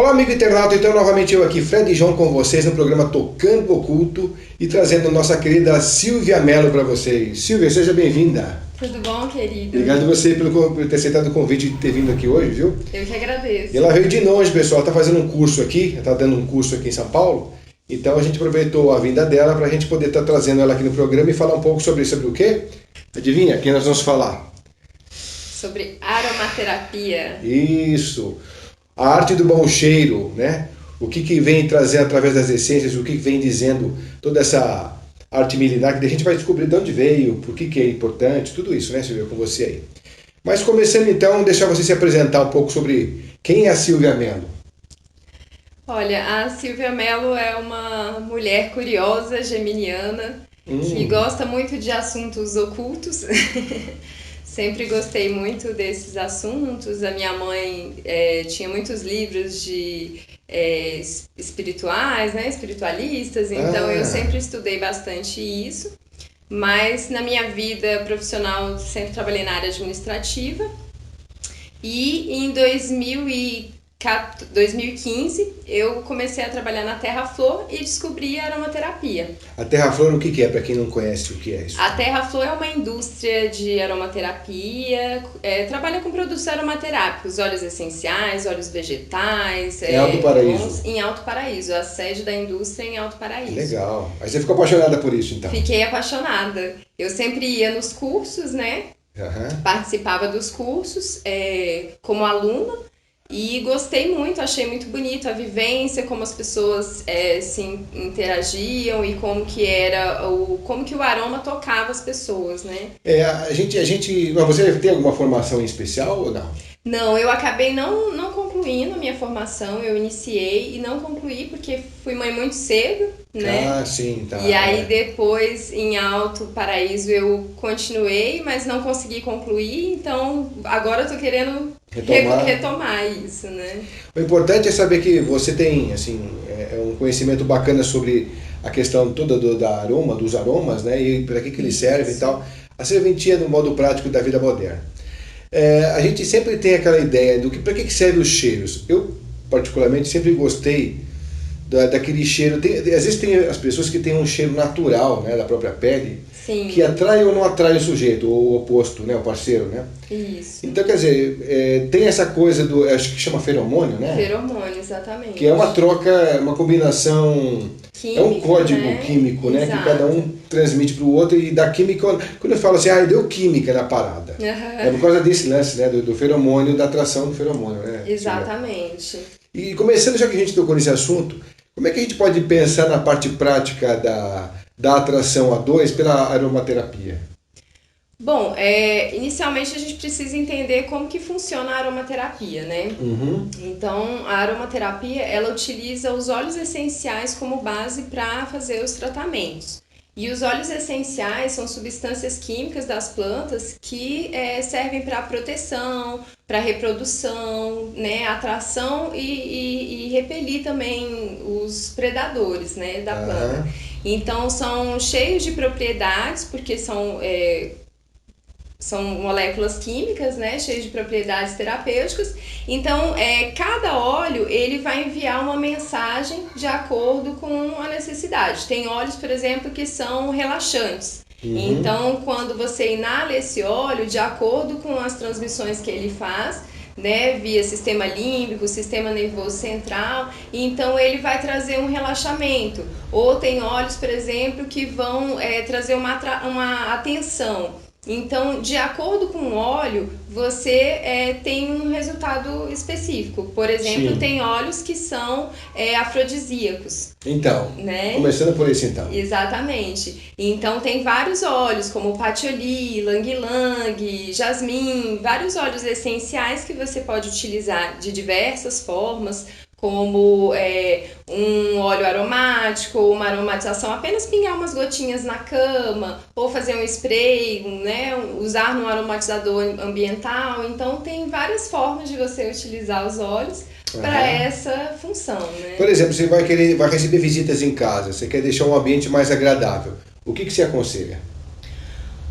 Olá, amigo internauta, então novamente eu aqui, Fred e João, com vocês no programa Tocando Oculto e trazendo nossa querida Silvia Mello para vocês. Silvia, seja bem-vinda. Tudo bom, querido? Obrigado você por ter aceitado o convite e ter vindo aqui hoje, viu? Eu que agradeço. E ela veio de longe, pessoal, está fazendo um curso aqui, está dando um curso aqui em São Paulo, então a gente aproveitou a vinda dela para a gente poder estar trazendo ela aqui no programa e falar um pouco sobre o quê? Adivinha, quem nós vamos falar? Sobre aromaterapia. Isso, a arte do bom cheiro, né? O que vem trazer através das essências, o que vem dizendo toda essa arte milenar, que a gente vai descobrir de onde veio, por que é importante, tudo isso, né, Silvia, com você aí. Mas começando então, deixar você se apresentar um pouco sobre quem é a Silvia Mello. Olha, a Silvia Mello é uma mulher curiosa, geminiana, que gosta muito de assuntos ocultos. Sempre gostei muito desses assuntos. A minha mãe tinha muitos livros de espirituais, né, espiritualistas, então eu sempre estudei bastante isso. Mas na minha vida profissional sempre trabalhei na área administrativa. E em 2015 eu comecei a trabalhar na Terra Flor e descobri a aromaterapia. A Terra Flor, o que é, para quem não conhece o que é isso? A Terra Flor é uma indústria de aromaterapia, trabalha com produtos aromaterápicos, óleos essenciais, óleos vegetais. Em Alto Paraíso? Em Alto Paraíso, a sede da indústria é em Alto Paraíso. Legal. Aí você ficou apaixonada por isso, então? Fiquei apaixonada. Eu sempre ia nos cursos, né? Participava dos cursos como aluna. E gostei muito, achei muito bonito a vivência, como as pessoas se interagiam e como que o aroma tocava as pessoas, né? Mas você tem alguma formação em especial ou não? Não, eu acabei não concluindo a minha formação, eu iniciei e não concluí porque fui mãe muito cedo, né? Ah, sim, tá. E aí depois em Alto Paraíso eu continuei, mas não consegui concluir, então agora eu tô querendo retomar isso, né? O importante é saber que você tem, assim, um conhecimento bacana sobre a questão toda dos aromas, né? E para que eles servem e tal. A serventia no modo prático da vida moderna. A gente sempre tem aquela ideia do que para que servem os cheiros. Eu, particularmente, sempre gostei daquele cheiro. Às vezes tem as pessoas que têm um cheiro natural, né, da própria pele. Sim. Que atrai ou não atrai o sujeito, ou o oposto, né, o parceiro, né? Isso. Então, quer dizer, tem essa coisa acho que chama feromônio, né? Feromônio, exatamente. Que é uma troca, uma combinação, química, é um código químico, né? Que cada um transmite para o outro e dá química. Quando eu falo assim, deu química na parada. É por causa desse lance, né? Do feromônio, da atração do feromônio, né? Exatamente. E começando, já que a gente tocou nesse assunto, como é que a gente pode pensar na parte prática da atração a dois pela aromaterapia? Bom, inicialmente a gente precisa entender como que funciona a aromaterapia, né? Então, a aromaterapia, ela utiliza os óleos essenciais como base para fazer os tratamentos. E os óleos essenciais são substâncias químicas das plantas que servem para proteção, para reprodução, né, atração e repelir também os predadores, né, da planta. Então, são cheios de propriedades, porque são moléculas químicas, né, cheias de propriedades terapêuticas. Então, cada óleo ele vai enviar uma mensagem de acordo com a necessidade. Tem óleos, por exemplo, que são relaxantes. Então, quando você inala esse óleo, de acordo com as transmissões que ele faz, né, via sistema límbico, sistema nervoso central, então ele vai trazer um relaxamento. Ou tem óleos, por exemplo, que vão trazer uma atenção. Então, de acordo com o óleo, você tem um resultado específico. Por exemplo, tem óleos que são afrodisíacos. Então, né? Começando por isso então. Exatamente. Então, tem vários óleos, como patchouli, ylang-ylang, jasmim, vários óleos essenciais que você pode utilizar de diversas formas, como um óleo aromático ou uma aromatização, apenas pingar umas gotinhas na cama, ou fazer um spray, né, usar num aromatizador ambiental. Então tem várias formas de você utilizar os óleos para essa função, né? Por exemplo, você vai receber visitas em casa, você quer deixar um ambiente mais agradável. O que você aconselha?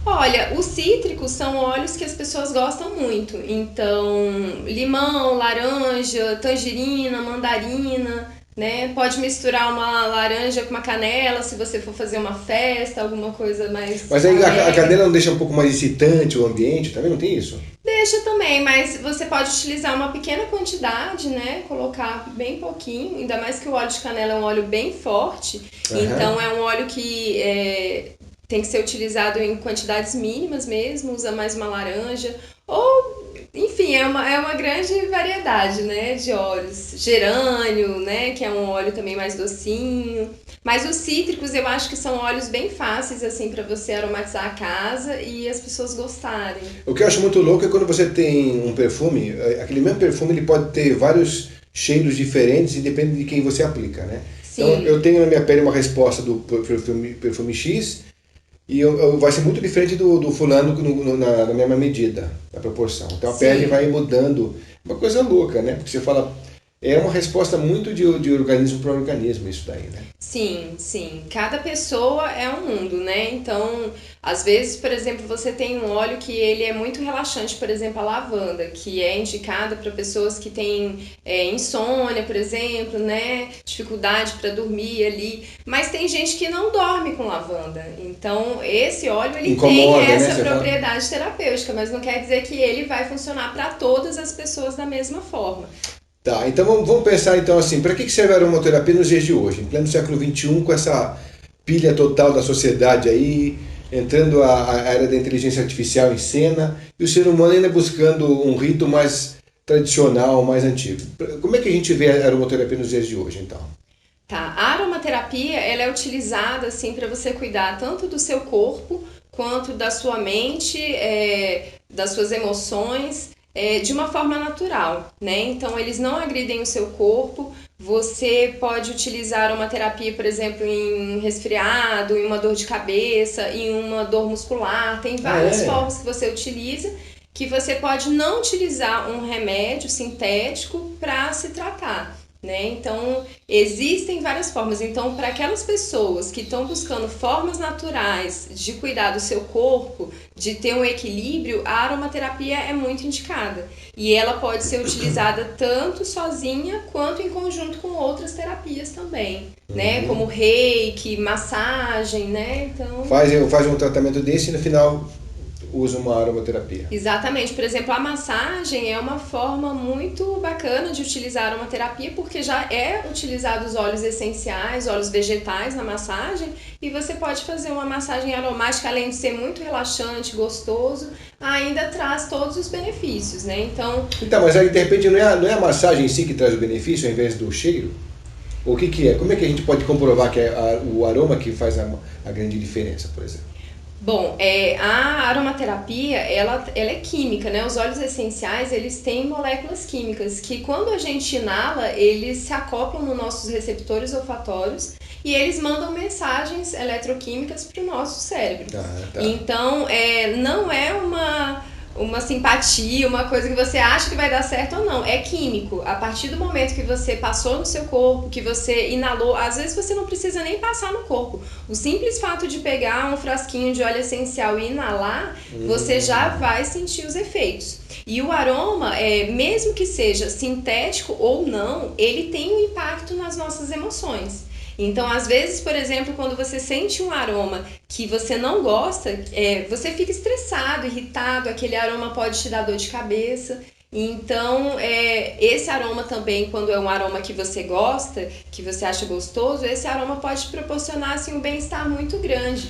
Olha, os cítricos são óleos que as pessoas gostam muito. Então, limão, laranja, tangerina, mandarina, né? Pode misturar uma laranja com uma canela se você for fazer uma festa, alguma coisa mais Mas aí a alegre. canela não deixa um pouco mais excitante o ambiente? Também não tem isso? Deixa também, mas você pode utilizar uma pequena quantidade, né? Colocar bem pouquinho, ainda mais que o óleo de canela é um óleo bem forte. Então é um óleo que tem que ser utilizado em quantidades mínimas mesmo, usa mais uma laranja. Ou, enfim, é uma grande variedade, né? De óleos. Gerânio, né? Que é um óleo também mais docinho. Mas os cítricos eu acho que são óleos bem fáceis, assim, para você aromatizar a casa e as pessoas gostarem. O que eu acho muito louco é quando você tem um perfume, aquele mesmo perfume ele pode ter vários cheiros diferentes e depende de quem você aplica, né? Então Sim. eu tenho na minha pele uma resposta do perfume X e vai ser muito diferente do fulano na mesma medida, na proporção. Então a Sim. pele vai mudando, uma coisa louca, né? Porque você fala, é uma resposta muito de organismo para organismo isso daí, né? Sim, sim. Cada pessoa é um mundo, né? Então, às vezes, por exemplo, você tem um óleo que ele é muito relaxante, por exemplo, a lavanda, que é indicada para pessoas que têm insônia, por exemplo, né? Dificuldade para dormir ali. Mas tem gente que não dorme com lavanda. Então, esse óleo ele Incomoda, tem né? essa Você fala. propriedade terapêutica, mas não quer dizer que ele vai funcionar para todas as pessoas da mesma forma. Tá, então vamos pensar então assim, para que serve a aromaterapia nos dias de hoje, em pleno século XXI, com essa pilha total da sociedade aí, entrando a era da inteligência artificial em cena, e o ser humano ainda buscando um rito mais tradicional, mais antigo. Como é que a gente vê a aromaterapia nos dias de hoje, então? Tá, a aromaterapia, ela é utilizada assim para você cuidar tanto do seu corpo quanto da sua mente, das suas emoções, de uma forma natural, né? Então eles não agridem o seu corpo. Você pode utilizar a aromaterapia, por exemplo, em resfriado, em uma dor de cabeça, em uma dor muscular. Tem várias formas que você utiliza que você pode não utilizar um remédio sintético para se tratar. Né? Então, existem várias formas. Então, para aquelas pessoas que estão buscando formas naturais de cuidar do seu corpo, de ter um equilíbrio, a aromaterapia é muito indicada. E ela pode ser utilizada tanto sozinha quanto em conjunto com outras terapias também, né? Como reiki, massagem, né? Então... Faz um tratamento desse e no final usa uma aromaterapia. Exatamente. Por exemplo, a massagem é uma forma muito bacana de utilizar a aromaterapia porque já é utilizado os óleos essenciais, óleos vegetais na massagem e você pode fazer uma massagem aromática, além de ser muito relaxante, gostoso, ainda traz todos os benefícios, né? Então, mas aí de repente não é a massagem em si que traz o benefício ao invés do cheiro? O que é? Como é que a gente pode comprovar que é o aroma que faz a grande diferença, por exemplo? Bom, a aromaterapia, ela é química, né? Os óleos essenciais, eles têm moléculas químicas que quando a gente inala, eles se acoplam nos nossos receptores olfatórios e eles mandam mensagens eletroquímicas para o nosso cérebro. Tá. Então, não é uma simpatia, uma coisa que você acha que vai dar certo ou não. É químico. A partir do momento que você passou no seu corpo, que você inalou, às vezes você não precisa nem passar no corpo. O simples fato de pegar um frasquinho de óleo essencial e inalar, você já vai sentir os efeitos. E o aroma, mesmo que seja sintético ou não, ele tem um impacto nas nossas emoções. Então, às vezes, por exemplo, quando você sente um aroma que você não gosta, você fica estressado, irritado, aquele aroma pode te dar dor de cabeça. Então, esse aroma também, quando é um aroma que você gosta, que você acha gostoso, esse aroma pode te proporcionar assim, um bem-estar muito grande.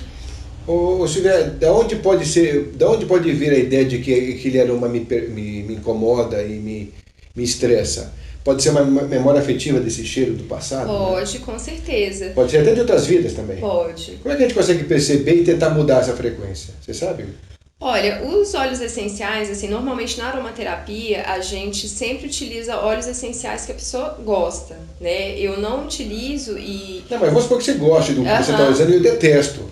Ô Silvia, da onde pode vir a ideia de que aquele aroma me incomoda e me estressa? Pode ser uma memória afetiva desse cheiro do passado? Pode, né? Com certeza. Pode ser até de outras vidas também? Pode. Como é que a gente consegue perceber e tentar mudar essa frequência? Você sabe? Olha, os óleos essenciais, assim, normalmente na aromaterapia a gente sempre utiliza óleos essenciais que a pessoa gosta, né? Eu não utilizo e... Não, mas vamos supor que você goste do que você está usando e eu detesto.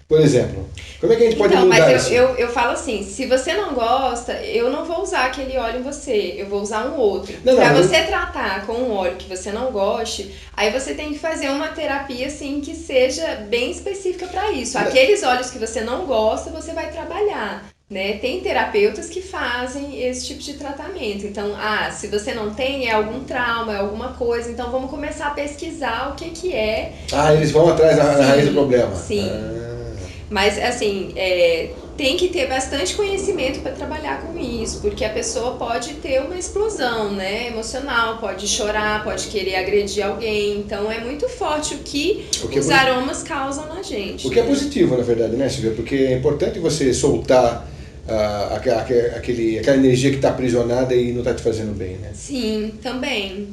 por exemplo? Como é que a gente pode Então, mudar mas isso? eu falo assim, se você não gosta, eu não vou usar aquele óleo em você, eu vou usar um outro. Não, Pra não, você tratar com um óleo que você não goste, aí você tem que fazer uma terapia assim que seja bem específica para isso. Aqueles óleos que você não gosta, você vai trabalhar. Né? Tem terapeutas que fazem esse tipo de tratamento. Então, se você não tem, é algum trauma, é alguma coisa, então vamos começar a pesquisar o que que é. Eles vão atrás na raiz do problema. Sim. Mas, assim, tem que ter bastante conhecimento para trabalhar com isso, porque a pessoa pode ter uma explosão, né, emocional, pode chorar, pode querer agredir alguém. Então, é muito forte o que os aromas causam na gente. O que é positivo, na verdade, né, Silvia? Porque é importante você soltar aquela energia que está aprisionada e não está te fazendo bem, né? Sim, também.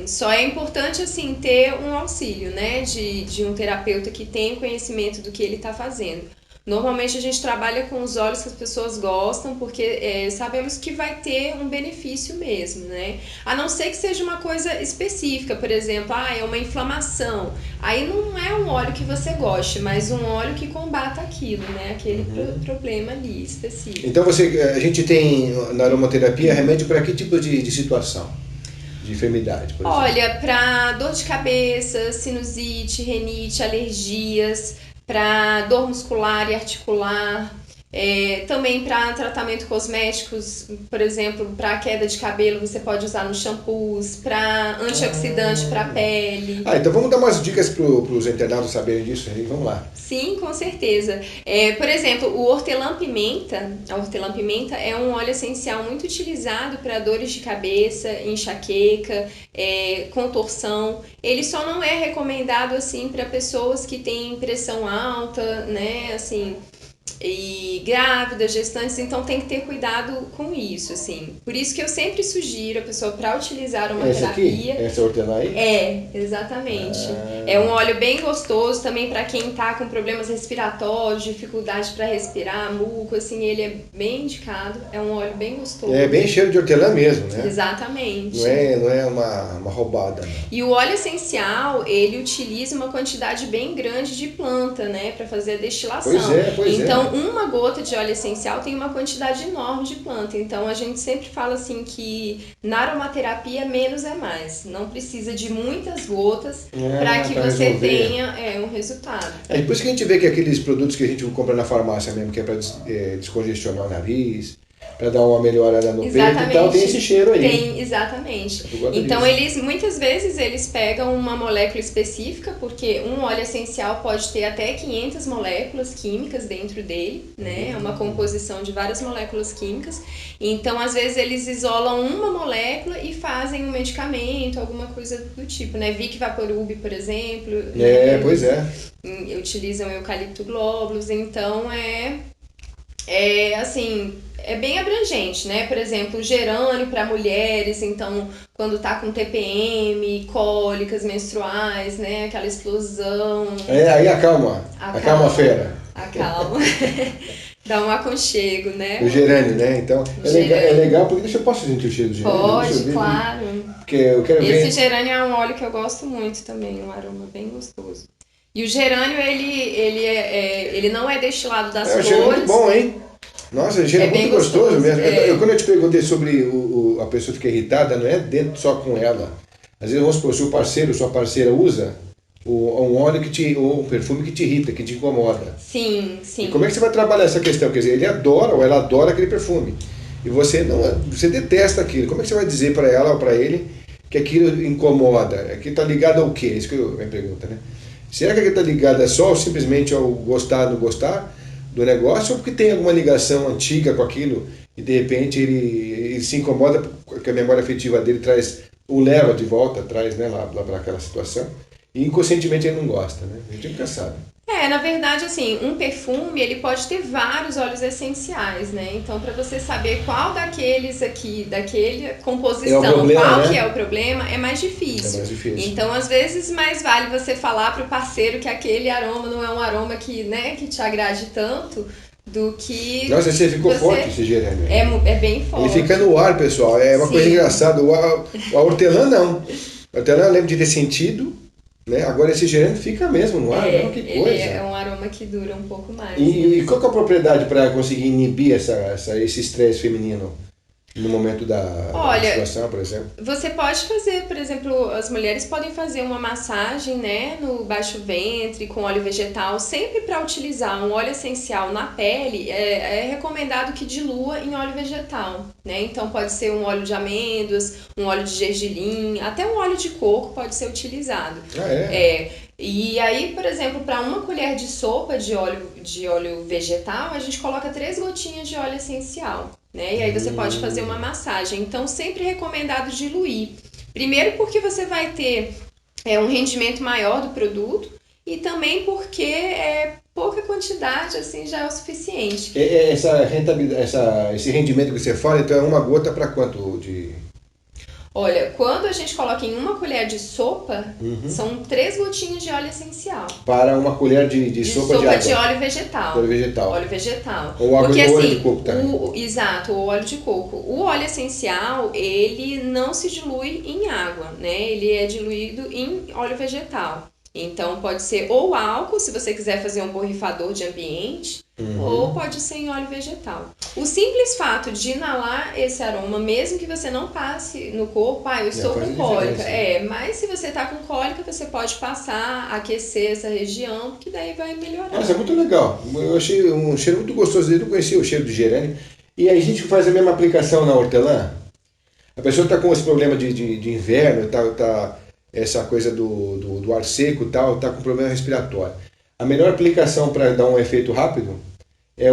Só é importante, assim, ter um auxílio, né, de um terapeuta que tem conhecimento do que ele está fazendo. Normalmente a gente trabalha com os óleos que as pessoas gostam, porque sabemos que vai ter um benefício mesmo, né? A não ser que seja uma coisa específica, por exemplo, é uma inflamação. Aí não é um óleo que você goste, mas um óleo que combata aquilo, né? Aquele problema ali específico. Então a gente tem na aromaterapia remédio para que tipo de situação? De enfermidade, por exemplo? Olha, para dor de cabeça, sinusite, renite, alergias, para dor muscular e articular, também para tratamento cosméticos, por exemplo, para queda de cabelo você pode usar nos shampoos, para antioxidante para pele. Então vamos dar umas dicas para os internautas saberem disso, aí vamos lá. Sim, com certeza. Por exemplo, o hortelã-pimenta, a hortelã-pimenta é um óleo essencial muito utilizado para dores de cabeça, enxaqueca, contorção. Ele só não é recomendado assim para pessoas que têm pressão alta, né, assim, e grávidas, gestantes, então tem que ter cuidado com isso, assim. Por isso que eu sempre sugiro a pessoa para utilizar uma terapia. Essa hortelã aí? Exatamente. É um óleo bem gostoso também para quem tá com problemas respiratórios, dificuldade para respirar, muco, assim, ele é bem indicado. É um óleo bem gostoso. É bem cheiro de hortelã mesmo, né? Exatamente. Não é uma roubada. Não. E o óleo essencial, ele utiliza uma quantidade bem grande de planta, né, para fazer a destilação. Pois é. Então, uma gota de óleo essencial tem uma quantidade enorme de planta. Então, a gente sempre fala assim que na aromaterapia menos é mais. Não precisa de muitas gotas para que você tenha um resultado. Por isso que a gente vê que aqueles produtos que a gente compra na farmácia mesmo, que é para descongestionar o nariz, para dar uma melhorada no peito e tal, tem esse cheiro aí. Tem, exatamente. Então, muitas vezes eles pegam uma molécula específica, porque um óleo essencial pode ter até 500 moléculas químicas dentro dele, né? É uma composição de várias moléculas químicas. Então, às vezes, eles isolam uma molécula e fazem um medicamento, alguma coisa do tipo, né? Vic Vaporub, por exemplo. Pois é. Utilizam eucalipto glóbulos, então assim, é bem abrangente, né? Por exemplo, o gerânio para mulheres, então, quando tá com TPM, cólicas menstruais, né? Aquela explosão. Aí acalma a fera. Acalma. Dá um aconchego, né? O gerânio, né? Então, é legal, porque posso sentir o cheiro do gerânio? Pode, claro. Porque eu quero ver. Esse gerânio é um óleo que eu gosto muito também, um aroma bem gostoso. E o gerânio, ele não é destilado das flores. É muito bom, hein? Nossa, o cheiro é muito gostoso mesmo. Quando eu te perguntei sobre a pessoa ficar irritada, não é dentro só com ela. Às vezes, vamos supor, se o parceiro, sua parceira usa um óleo ou um perfume que te irrita, que te incomoda. Sim. E como é que você vai trabalhar essa questão? Quer dizer, ele adora ou ela adora aquele perfume. E você detesta aquilo. Como é que você vai dizer para ela ou para ele que aquilo incomoda? Aquilo está ligado ao quê? Isso que eu me pergunto, né? Será que aquilo está ligado só simplesmente ao gostar ou não gostar do negócio, ou porque tem alguma ligação antiga com aquilo e de repente ele se incomoda porque a memória afetiva dele o leva de volta, traz, né, lá para aquela situação, e inconscientemente ele não gosta, né? A gente nunca sabe. Na verdade, assim, um perfume, ele pode ter vários óleos essenciais, né? Então, para você saber qual daquele composição, qual que é o problema, é mais difícil. Então, às vezes, mais vale você falar pro parceiro que aquele aroma não é um aroma que te agrade tanto, do que... Nossa, você ficou forte esse gerânio. É bem forte. Ele fica no ar, pessoal. É uma coisa engraçada. A hortelã, não. A hortelã eu lembro de ter sentido, Né? Agora esse gerânio fica mesmo no ar, não? Que coisa. Ele é um aroma que dura um pouco mais. E qual que é a propriedade para conseguir inibir esse estresse feminino no momento da menstruação, por exemplo? Você pode fazer, por exemplo, as mulheres podem fazer uma massagem, né, no baixo ventre com óleo vegetal, sempre para utilizar um óleo essencial na pele, é recomendado que dilua em óleo vegetal, né? Então pode ser um óleo de amêndoas, um óleo de gergelim, até um óleo de coco pode ser utilizado. E aí, por exemplo, para uma colher de sopa de óleo vegetal, a gente coloca 3 gotinhas de óleo essencial, né? E aí você pode fazer uma massagem. Então, sempre recomendado diluir. Primeiro porque você vai ter um rendimento maior do produto e também porque pouca quantidade assim já é o suficiente. Esse rendimento que você fala, então é uma gota para quanto de... Olha, quando a gente coloca em uma colher de sopa, são 3 gotinhas de óleo essencial. Para uma colher de sopa de água. De óleo vegetal. Óleo vegetal. Óleo vegetal. Ou água porque, óleo assim, de coco também. Exato, o óleo de coco. O óleo essencial, ele não se dilui em água, né? Ele é diluído em óleo vegetal. Então pode ser ou álcool, se você quiser fazer um borrifador de ambiente, ou pode ser em óleo vegetal. O simples fato de inalar esse aroma, mesmo que você não passe no corpo, eu estou com cólica. Mas se você está com cólica, você pode passar, aquecer essa região, que daí vai melhorar. Nossa, é muito legal. Eu achei um cheiro muito gostoso. Eu não conhecia o cheiro de gerânio. E aí a gente faz a mesma aplicação na hortelã. A pessoa está com esse problema de inverno, tá essa coisa do ar seco e tal, está com problema respiratório. A melhor aplicação para dar um efeito rápido é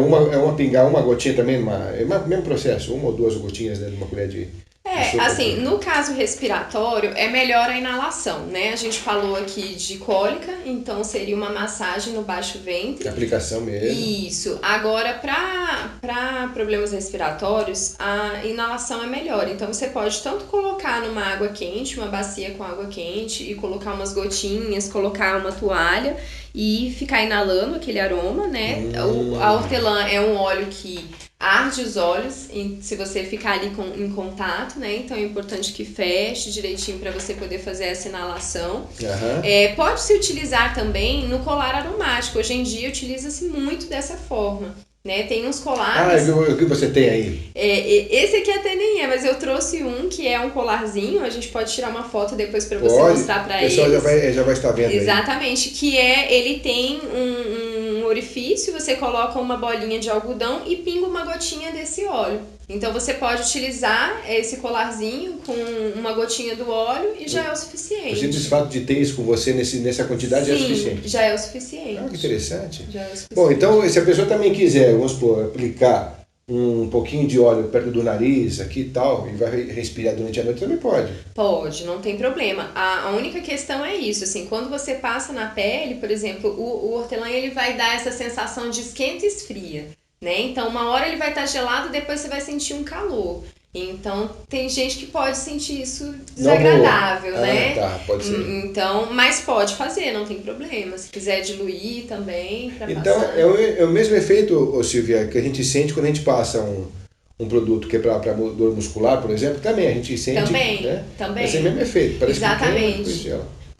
pingar uma gotinha também, é o mesmo processo, 1 ou 2 gotinhas, né, de uma colher de sopa. Assim, no caso respiratório, é melhor a inalação, né? A gente falou aqui de cólica, então seria uma massagem no baixo ventre. Aplicação mesmo. Isso. Agora, para problemas respiratórios, a inalação é melhor. Então, você pode tanto colocar numa água quente, uma bacia com água quente, e colocar umas gotinhas, colocar uma toalha e ficar inalando aquele aroma, né? A hortelã é um óleo que arde os olhos se você ficar ali em contato, né? Então é importante que feche direitinho para você poder fazer essa inalação. Pode-se utilizar também no colar aromático. Hoje em dia utiliza-se muito dessa forma. Né? Tem uns colares... o que você tem aí? Esse aqui até nem mas eu trouxe um que é um colarzinho. A gente pode tirar uma foto depois para você mostrar para eles. O pessoal já vai estar vendo. Exatamente, aí. Ele tem um orifício, você coloca uma bolinha de algodão e pinga uma gotinha desse óleo. Então você pode utilizar esse colarzinho com uma gotinha do óleo e já é o suficiente. O simples fato de ter isso com você nessa quantidade já é o suficiente? Já é o suficiente. Que interessante. Já é o suficiente. Bom, então se a pessoa também quiser, vamos supor, aplicar um pouquinho de óleo perto do nariz aqui e tal, e vai respirar durante a noite, também pode? Pode, não tem problema. A única questão é isso, assim, quando você passa na pele, por exemplo, o hortelã ele vai dar essa sensação de esquenta e esfria. Né? Então, uma hora ele vai estar gelado, depois você vai sentir um calor. Então, tem gente que pode sentir isso desagradável, né? Tá, pode ser. Então, mas pode fazer, não tem problema. Se quiser diluir também, para então, passar. É o mesmo efeito, Silvia, que a gente sente quando a gente passa um produto que é para dor muscular, por exemplo, também a gente sente. Também, né? também. Esse é o mesmo efeito. Parece Exatamente.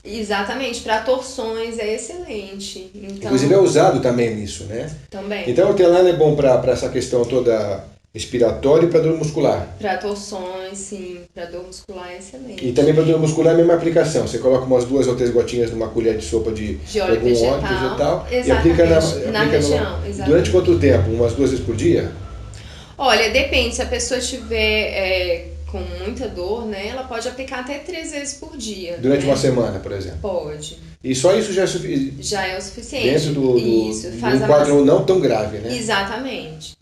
Exatamente, para torções é excelente. Então, inclusive é usado também nisso, né? Também. Então o hortelã é bom para essa questão toda respiratória e para dor muscular. Para torções, sim. Para dor muscular é excelente. E também para dor muscular é a mesma aplicação. Você coloca umas 2 ou 3 gotinhas numa colher de sopa de óleo vegetal, e aplica na região. Durante quanto tempo? Umas 2 vezes por dia? Olha, depende. Se a pessoa tiver com muita dor, né, ela pode aplicar até 3 vezes por dia. Durante uma semana, por exemplo? Pode. E só isso já é suficiente? Já é o suficiente. Dentro do um quadro não tão grave, né? Exatamente.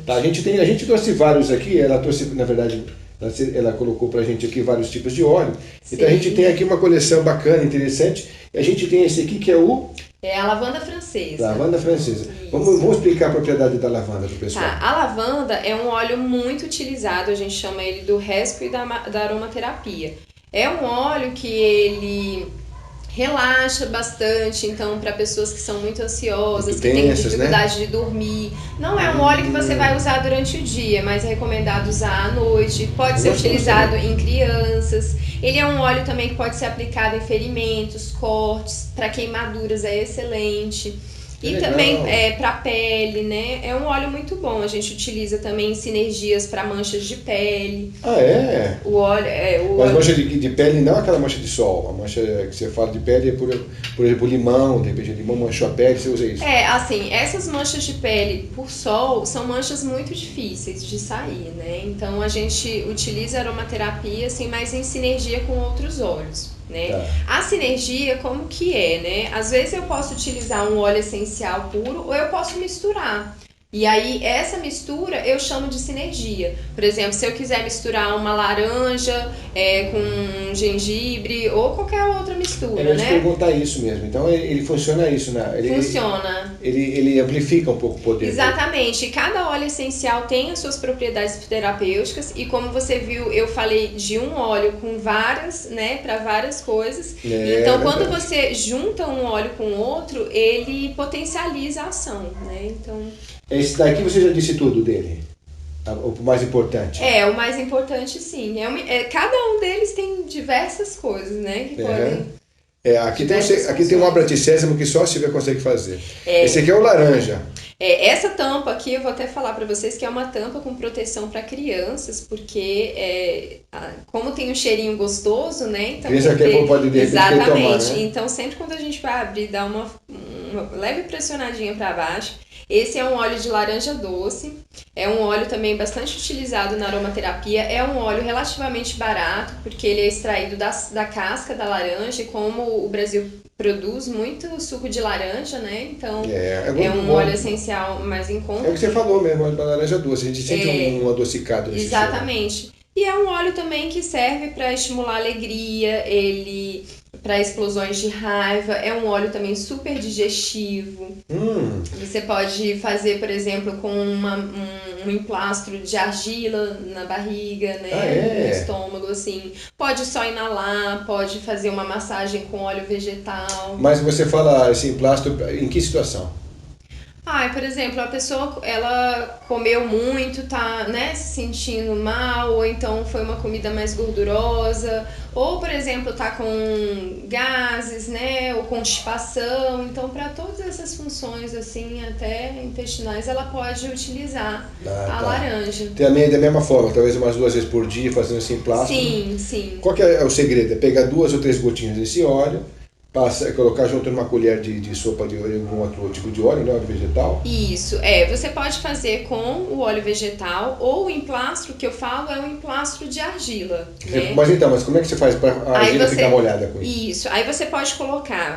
Tá, a gente trouxe vários aqui, ela trouxe, na verdade, ela colocou pra gente aqui vários tipos de óleo. Sim. Então a gente tem aqui uma coleção bacana, interessante. E a gente tem esse aqui que é a lavanda francesa. Lavanda francesa. Vamos explicar a propriedade da lavanda para o pessoal. Tá, a lavanda é um óleo muito utilizado, a gente chama ele do resp e da aromaterapia. É um óleo que ele Relaxa bastante, então para pessoas que são muito ansiosas, Muito que têm tensas, dificuldade de dormir. Não é um óleo que você vai usar durante o dia, mas é recomendado usar à noite. Pode ser utilizado em crianças. Ele é um óleo também que pode ser aplicado em ferimentos, cortes, para queimaduras é excelente. E também para pele, né? É um óleo muito bom. A gente utiliza também em sinergias para manchas de pele. Ah, é? O óleo Mas mancha de pele não é aquela mancha de sol. A mancha que você fala de pele é por exemplo, limão. De repente, limão manchou a pele, você usa isso. Assim, essas manchas de pele por sol são manchas muito difíceis de sair, né? Então a gente utiliza a aromaterapia, assim, mas em sinergia com outros óleos. Né? Tá. A sinergia, como que é, né? Às vezes eu posso utilizar um óleo essencial puro ou eu posso misturar. E aí, essa mistura eu chamo de sinergia. Por exemplo, se eu quiser misturar uma laranja com gengibre ou qualquer outra mistura, né? Eu ia te perguntar isso mesmo. Então, ele funciona isso, né? Funciona. Ele amplifica um pouco o poder. Exatamente. Dele. Cada óleo essencial tem as suas propriedades terapêuticas e como você viu, eu falei de um óleo com várias, né, para várias coisas. Então, quando você junta um óleo com outro, ele potencializa a ação, né? Então... Esse daqui você já disse tudo dele? O mais importante? O mais importante sim. Cada um deles tem diversas coisas, né? Que podem... Aqui tem um abraticésimo que só a Silvia consegue fazer. Esse aqui é o laranja. Essa tampa aqui, eu vou até falar para vocês que é uma tampa com proteção para crianças, porque como tem um cheirinho gostoso, né? Então criança que pode de repente exatamente. Tomar, né? Então sempre quando a gente vai abrir, dá uma leve pressionadinha para baixo. Esse é um óleo de laranja doce, é um óleo também bastante utilizado na aromaterapia, é um óleo relativamente barato, porque ele é extraído da casca da laranja, e como o Brasil produz muito suco de laranja, né? Então é um óleo essencial mais em conta. É o que você falou mesmo, óleo da laranja doce, a gente sente um adocicado nesse exatamente. Cheiro. E é um óleo também que serve para estimular a alegria, para explosões de raiva, é um óleo também super digestivo. Você pode fazer, por exemplo, com um emplastro de argila na barriga, né? No estômago, assim. Pode só inalar, pode fazer uma massagem com óleo vegetal. Mas você fala esse emplastro em que situação? Por exemplo, a pessoa, ela comeu muito, tá, né, se sentindo mal, ou então foi uma comida mais gordurosa, ou, por exemplo, tá com gases, né, ou constipação. Então, para todas essas funções, assim, até intestinais, ela pode utilizar a laranja. Também da mesma forma, talvez umas 2 vezes por dia, fazendo esse emplastro. Sim. Qual que é o segredo? É pegar 2 ou 3 gotinhas desse óleo, colocar junto numa colher de sopa de algum outro tipo de óleo, né? Óleo vegetal? Isso, você pode fazer com o óleo vegetal ou o emplastro, que eu falo é um emplastro de argila, né? Mas como é que você faz para a argila ficar molhada com isso? Isso, aí você pode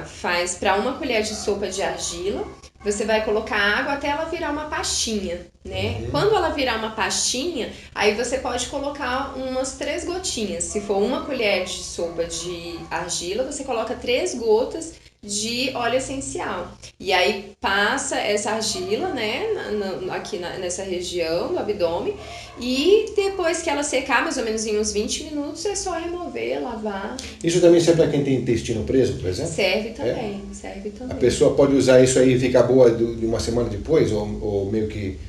faz para uma colher de sopa de argila, você vai colocar água até ela virar uma pastinha, né? Quando ela virar uma pastinha, aí você pode colocar umas 3 gotinhas. Se for uma colher de sopa de argila, você coloca 3 gotas de óleo essencial. E aí passa essa argila, né, aqui nessa região do abdômen, e depois que ela secar, mais ou menos em uns 20 minutos, é só remover, lavar. Isso também serve para quem tem intestino preso, por exemplo? Serve também. A pessoa pode usar isso aí e ficar boa de uma semana depois, ou meio que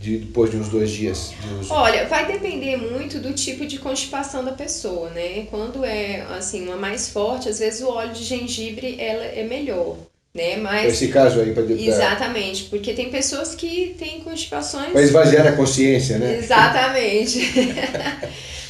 depois de uns 2 dias de uso? Olha, vai depender muito do tipo de constipação da pessoa, né? Quando é, assim, uma mais forte, às vezes o óleo de gengibre ela é melhor, né? Mas esse caso aí, exatamente, porque tem pessoas que têm constipações... Para esvaziar a consciência, né? Exatamente.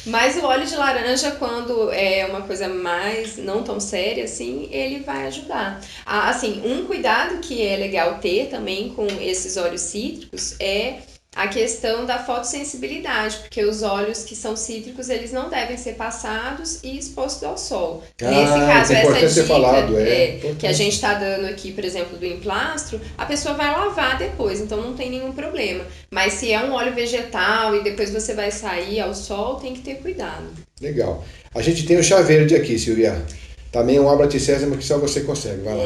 Mas o óleo de laranja, quando é uma coisa mais não tão séria, assim, ele vai ajudar. Assim, um cuidado que é legal ter também com esses óleos cítricos é a questão da fotossensibilidade, porque os óleos que são cítricos, eles não devem ser passados e expostos ao sol. Nesse caso, essa dica que a gente está dando aqui, por exemplo, do emplastro, a pessoa vai lavar depois, então não tem nenhum problema. Mas se é um óleo vegetal e depois você vai sair ao sol, tem que ter cuidado. Legal. A gente tem o chá verde aqui, Silvia. Também um abraticésimo que só você consegue, vai lá.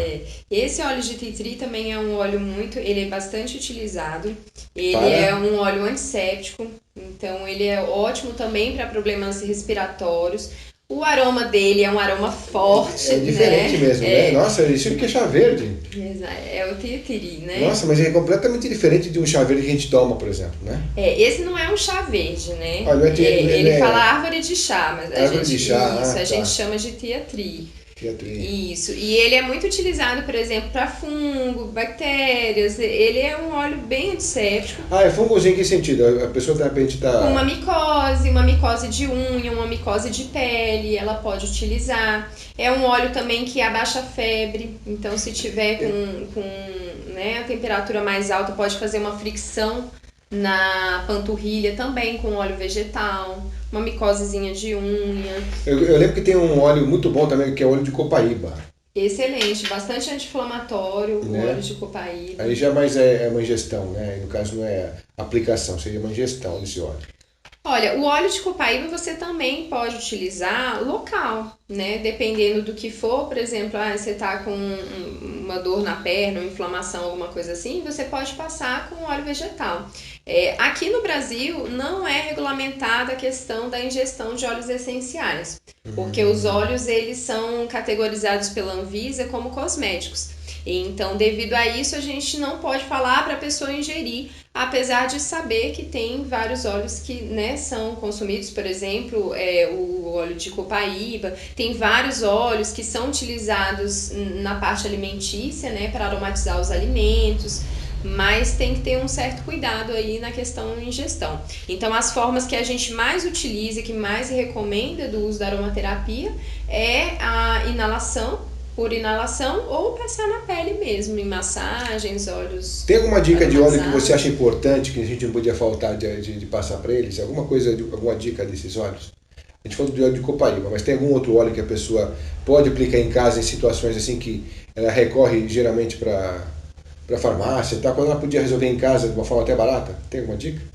Esse óleo de tea tree também é um óleo ele é bastante utilizado. Ele é um óleo antisséptico, então ele é ótimo também para problemas respiratórios. O aroma dele é um aroma forte, É diferente, né? mesmo, né? Nossa, isso que é chá verde. É o Tietiri, né? Nossa, mas é completamente diferente de um chá verde que a gente toma, por exemplo, né? Esse não é um chá verde, né? Ah, não é ele fala árvore de chá, mas árvore de chá, a tá. gente chama de Tietri. Tietri. Isso. E ele é muito utilizado, por exemplo, para fungo, bactérias. Ele é um óleo bem antisséptico. É fungozinho em que sentido? A pessoa de repente tá... Com uma micose de unha, uma micose de pele, ela pode utilizar. É um óleo também que abaixa a febre, então se tiver com né, a temperatura mais alta, pode fazer uma fricção na panturrilha também com óleo vegetal, uma micosezinha de unha. Eu lembro que tem um óleo muito bom também, que é o óleo de copaíba. Excelente, bastante anti-inflamatório, Né? O óleo de copaíba. Aí já mais é uma ingestão, né? No caso não é aplicação, seria uma ingestão desse óleo. Olha, o óleo de copaíba você também pode utilizar local, né? Dependendo do que for, por exemplo, você tá com uma dor na perna, uma inflamação, alguma coisa assim, você pode passar com óleo vegetal. Aqui no Brasil não é regulamentada a questão da ingestão de óleos essenciais, porque os óleos eles são categorizados pela Anvisa como cosméticos. Então, devido a isso, a gente não pode falar para a pessoa ingerir, apesar de saber que tem vários óleos que, né, são consumidos, por exemplo, o óleo de copaíba, tem vários óleos que são utilizados na parte alimentícia, né, para aromatizar os alimentos, mas tem que ter um certo cuidado aí na questão da ingestão. Então, as formas que a gente mais utiliza e que mais recomenda do uso da aromaterapia é a inalação, por inalação ou passar na pele mesmo, em massagens, óleos. Tem alguma dica de óleo que você acha importante, que a gente não podia faltar de passar para eles? Alguma dica desses óleos? A gente falou de óleo de copaíba, mas tem algum outro óleo que a pessoa pode aplicar em casa em situações assim que ela recorre geralmente para farmácia, tá? Quando ela podia resolver em casa de uma forma até barata? Tem alguma dica?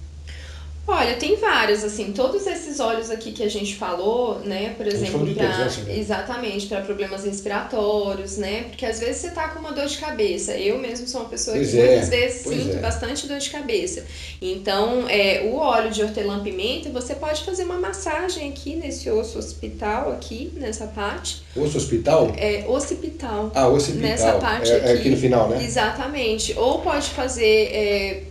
Olha, tem vários, assim, todos esses óleos aqui que a gente falou, né, por exemplo, exatamente, para problemas respiratórios, né, porque às vezes você tá com uma dor de cabeça, eu mesmo sou uma pessoa que muitas vezes sinto bastante dor de cabeça, então, o óleo de hortelã-pimenta, você pode fazer uma massagem aqui nesse osso occipital, aqui, nessa parte. Osso hospital? Occipital. Occipital. Nessa parte aqui. Aqui no final, né? Exatamente, ou pode fazer...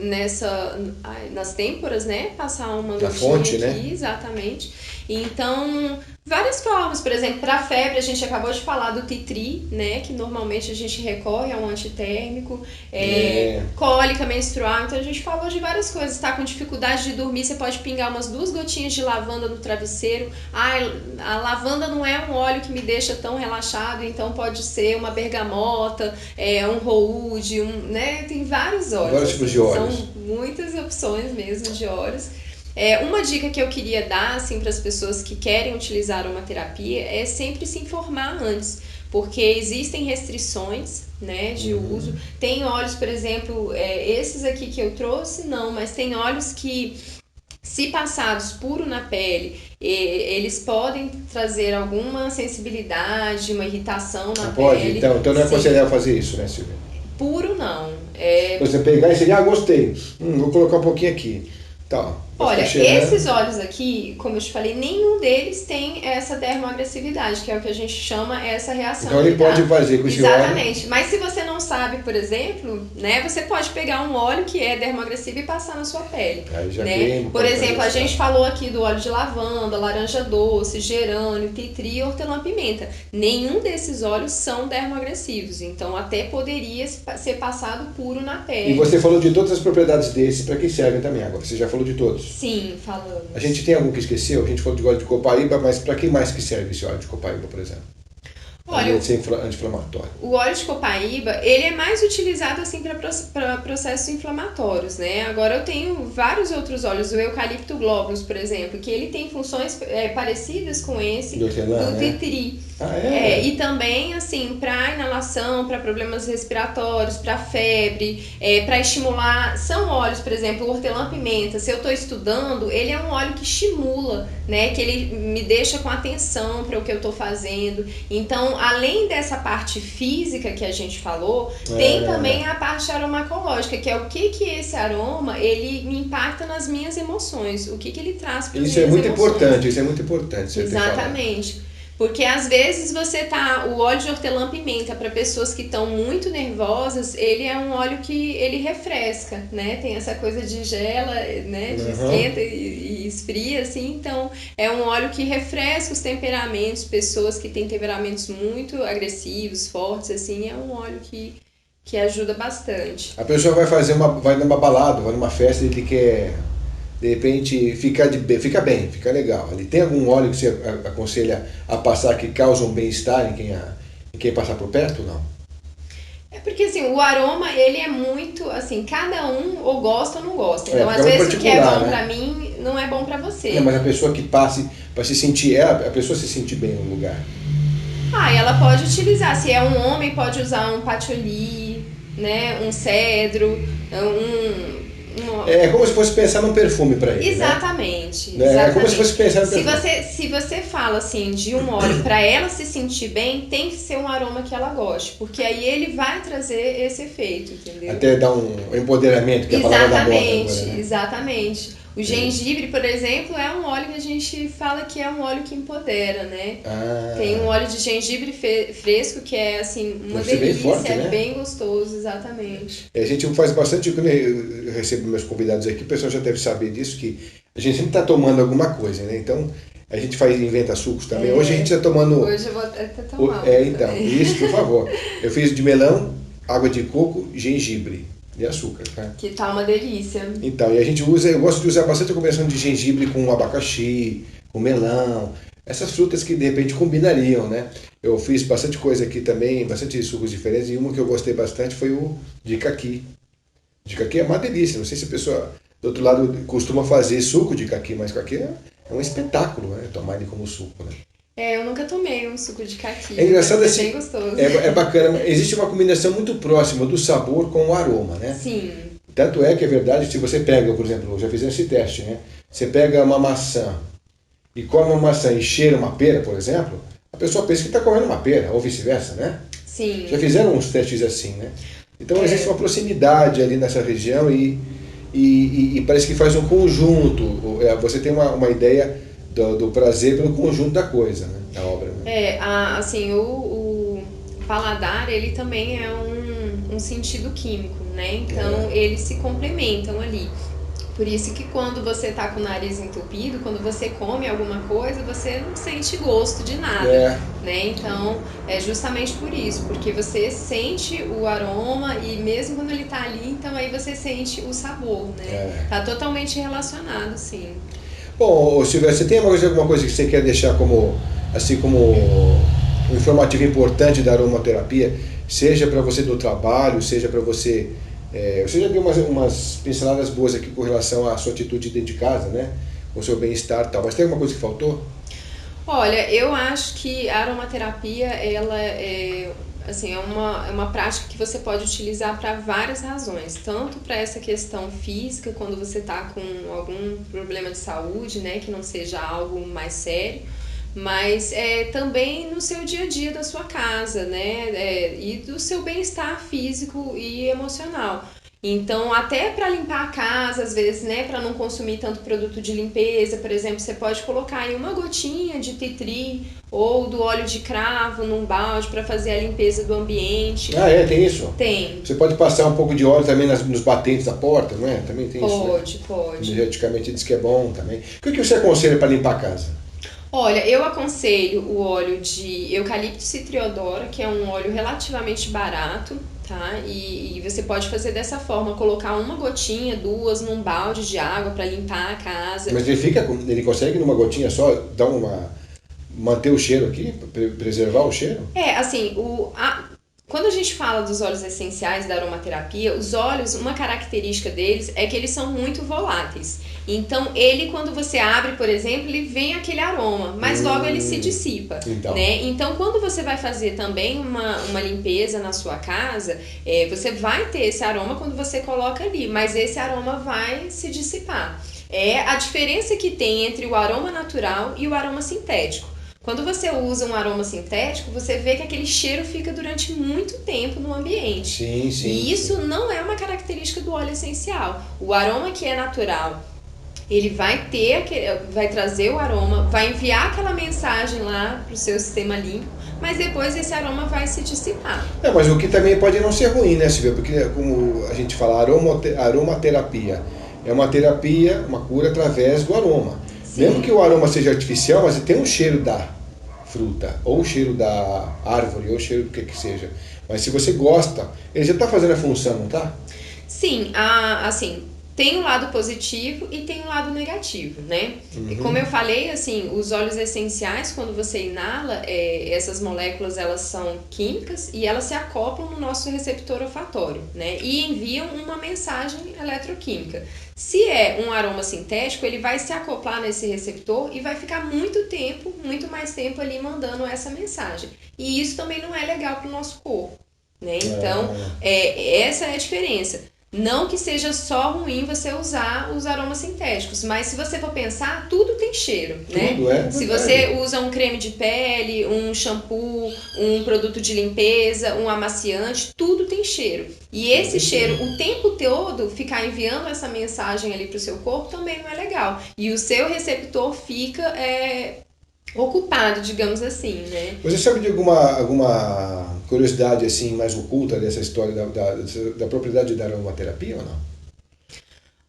nas têmporas, né? Passar uma gotinha fonte, aqui, né? Exatamente. Então, várias formas, por exemplo, para febre, a gente acabou de falar do Tietri, né? Que normalmente a gente recorre a um antitérmico, cólica menstrual, então a gente falou de várias coisas. Tá com dificuldade de dormir, você pode pingar umas 2 gotinhas de lavanda no travesseiro. A lavanda não é um óleo que me deixa tão relaxado, então pode ser uma bergamota, um roúde, né? Tem vários óleos. Vários tipos de óleos. São muitas opções mesmo de óleos. Uma dica que eu queria dar assim, para as pessoas que querem utilizar aromaterapia é sempre se informar antes, porque existem restrições, né, de uso. Tem óleos, por exemplo, esses aqui que eu trouxe, não, mas tem óleos que, se passados puro na pele, eles podem trazer alguma sensibilidade, uma irritação na pele. Então não é aconselhável fazer isso, né, Silvia? Puro não. Você pegar e dizer, gostei, vou colocar um pouquinho aqui. Tá. Olha, esses óleos aqui, como eu te falei, nenhum deles tem essa dermoagressividade, que é o que a gente chama essa reação. Então ele pode fazer com esse óleo. Exatamente. Mas se você não sabe, por exemplo, né, você pode pegar um óleo que é dermoagressivo e passar na sua pele. Aí já né? Por exemplo, a gente falou aqui do óleo de lavanda, laranja doce, gerânio, Tietri e hortelã-pimenta. Nenhum desses óleos são dermoagressivos, então até poderia ser passado puro na pele. E você falou de todas as propriedades desses, para que servem também agora? Você já falou de todos? Sim, falamos. A gente tem algum que esqueceu? A gente falou de óleo de copaíba, mas para que mais que serve esse óleo de copaíba, por exemplo? Olha, de ser anti-inflamatório. O óleo de copaíba, ele é mais utilizado assim para processos inflamatórios, né? Agora eu tenho vários outros óleos, o eucalipto globulus, por exemplo, que ele tem funções parecidas com esse do Tietri. Ah, é? E também, assim, para inalação, para problemas respiratórios, para febre, para estimular. São óleos, por exemplo, o hortelã-pimenta. Se eu estou estudando, ele é um óleo que estimula, né? Que ele me deixa com atenção para o que eu estou fazendo. Então, além dessa parte física que a gente falou, tem também a parte aromacológica, que é o que esse aroma ele me impacta nas minhas emoções, o que ele traz para as minhas emoções. Isso é muito importante. Exatamente. Porque às vezes o óleo de hortelã-pimenta para pessoas que estão muito nervosas, ele é um óleo que ele refresca, né? Tem essa coisa de gela, né? De esquenta e esfria, assim. Então, é um óleo que refresca os temperamentos, pessoas que têm temperamentos muito agressivos, fortes, assim, é um óleo que ajuda bastante. A pessoa vai numa balada, vai numa festa e ele quer, de repente, fica bem, fica legal. Ali tem algum óleo que você aconselha a passar que causa um bem-estar em quem passar por perto, não? É porque, assim, o aroma, ele é muito, assim, cada um ou gosta ou não gosta. Então, às vezes, o que é bom pra mim, não é bom pra você. Mas a pessoa que passe, para se sentir, a pessoa se sentir bem no lugar. E ela pode utilizar, se é um homem, pode usar um patchouli, né, um cedro, É como se fosse pensar num perfume para ele. Exatamente, né? exatamente. É como se fosse pensar no perfume. Se você fala assim de um óleo para ela se sentir bem, tem que ser um aroma que ela goste, porque aí ele vai trazer esse efeito, entendeu? Até dar um empoderamento, que é a palavra da moda agora, né? Exatamente. O gengibre, por exemplo, é um óleo que a gente fala que é um óleo que empodera, né? Tem um óleo de gengibre fresco que é, assim, uma delícia, bem forte, né? Bem gostoso, exatamente. A gente faz bastante, quando eu recebo meus convidados aqui, o pessoal já deve saber disso, que a gente sempre está tomando alguma coisa, né? Então, a gente inventa sucos também. Hoje a gente está tomando... Hoje eu vou até tomar. Então, isso, por favor. Eu fiz de melão, água de coco, gengibre. E açúcar, tá? Que tá uma delícia. Então, e eu gosto de usar bastante a combinação de gengibre com abacaxi, com melão, essas frutas que de repente combinariam, né? Eu fiz bastante coisa aqui também, bastante sucos diferentes, e uma que eu gostei bastante foi o de caqui. De caqui é uma delícia, não sei se a pessoa do outro lado costuma fazer suco de caqui, mas caqui é um espetáculo, né? Tomar ele como suco, né? Eu nunca tomei um suco de caqui. É engraçado assim. É bem gostoso. É bacana. Existe uma combinação muito próxima do sabor com o aroma, né? Sim. Tanto é que é verdade, se você pega, por exemplo, já fizemos esse teste, né? Você pega uma maçã e come uma maçã e cheira uma pera, por exemplo, a pessoa pensa que está comendo uma pera, ou vice-versa, né? Sim. Já fizeram uns testes assim, né? Então existe uma proximidade ali nessa região e parece que faz um conjunto. Você tem uma ideia do prazer pelo conjunto da coisa, né? Da obra. Né? Assim, o paladar, ele também é um sentido químico, né? Então, eles se complementam ali. Por isso que quando você tá com o nariz entupido, quando você come alguma coisa, você não sente gosto de nada, né? Então, é justamente por isso, porque você sente o aroma e mesmo quando ele tá ali, então aí você sente o sabor, né? Tá totalmente relacionado, sim. Bom, Silvia, você tem alguma coisa que você quer deixar como um informativo importante da aromaterapia, seja para você do trabalho, seja para você... você já deu umas pinceladas boas aqui com relação à sua atitude dentro de casa, né? Com o seu bem-estar e tal, mas tem alguma coisa que faltou? Olha, eu acho que a aromaterapia, ela é uma prática que você pode utilizar para várias razões, tanto para essa questão física, quando você está com algum problema de saúde, né, que não seja algo mais sério, mas também no seu dia a dia da sua casa, né, e do seu bem-estar físico e emocional. Então, até para limpar a casa, às vezes, né, para não consumir tanto produto de limpeza, por exemplo, você pode colocar aí uma gotinha de tea tree ou do óleo de cravo num balde para fazer a limpeza do ambiente. Tem isso? Tem. Você pode passar um pouco de óleo também nos batentes da porta, não é? Também tem isso, né? Pode. Energeticamente diz que é bom também. O que você aconselha para limpar a casa? Olha, eu aconselho o óleo de eucalipto citriodora, que é um óleo relativamente barato, tá? E você pode fazer dessa forma, colocar uma gotinha, duas num balde de água para limpar a casa. Mas ele consegue numa gotinha só manter o cheiro aqui, preservar o cheiro? Assim, quando a gente fala dos óleos essenciais da aromaterapia, os óleos, uma característica deles é que eles são muito voláteis. Então, ele, quando você abre, por exemplo, ele vem aquele aroma, mas logo ele se dissipa, né? Então, quando você vai fazer também uma limpeza na sua casa, você vai ter esse aroma quando você coloca ali, mas esse aroma vai se dissipar. É a diferença que tem entre o aroma natural e o aroma sintético. Quando você usa um aroma sintético, você vê que aquele cheiro fica durante muito tempo no ambiente. Sim, sim. E isso não é uma característica do óleo essencial. O aroma que é natural, ele vai trazer o aroma, vai enviar aquela mensagem lá para o seu sistema limpo, mas depois esse aroma vai se dissipar. Mas o que também pode não ser ruim, né, Silvia? Porque, como a gente fala, aromaterapia é uma terapia, uma cura através do aroma. Sim. Mesmo que o aroma seja artificial, mas tem um cheiro da fruta, ou o cheiro da árvore, ou o cheiro do que seja. Mas se você gosta, ele já está fazendo a função, não está? Sim, assim, tem um lado positivo e tem um lado negativo, né? E como eu falei, assim, os óleos essenciais, quando você inala, essas moléculas, elas são químicas e elas se acoplam no nosso receptor olfatório, né? E enviam uma mensagem eletroquímica. Se é um aroma sintético, ele vai se acoplar nesse receptor e vai ficar muito mais tempo ali mandando essa mensagem. E isso também não é legal para o nosso corpo, né? Então, essa é a diferença. Não que seja só ruim você usar os aromas sintéticos, mas se você for pensar, tudo tem cheiro, né? Se você usa um creme de pele, um shampoo, um produto de limpeza, um amaciante, tudo tem cheiro. E esse cheiro, o tempo todo, ficar enviando essa mensagem ali pro seu corpo também não é legal. E o seu receptor fica ocupado, digamos assim, né? Você sabe de alguma curiosidade assim mais oculta dessa história da propriedade da aromaterapia ou não?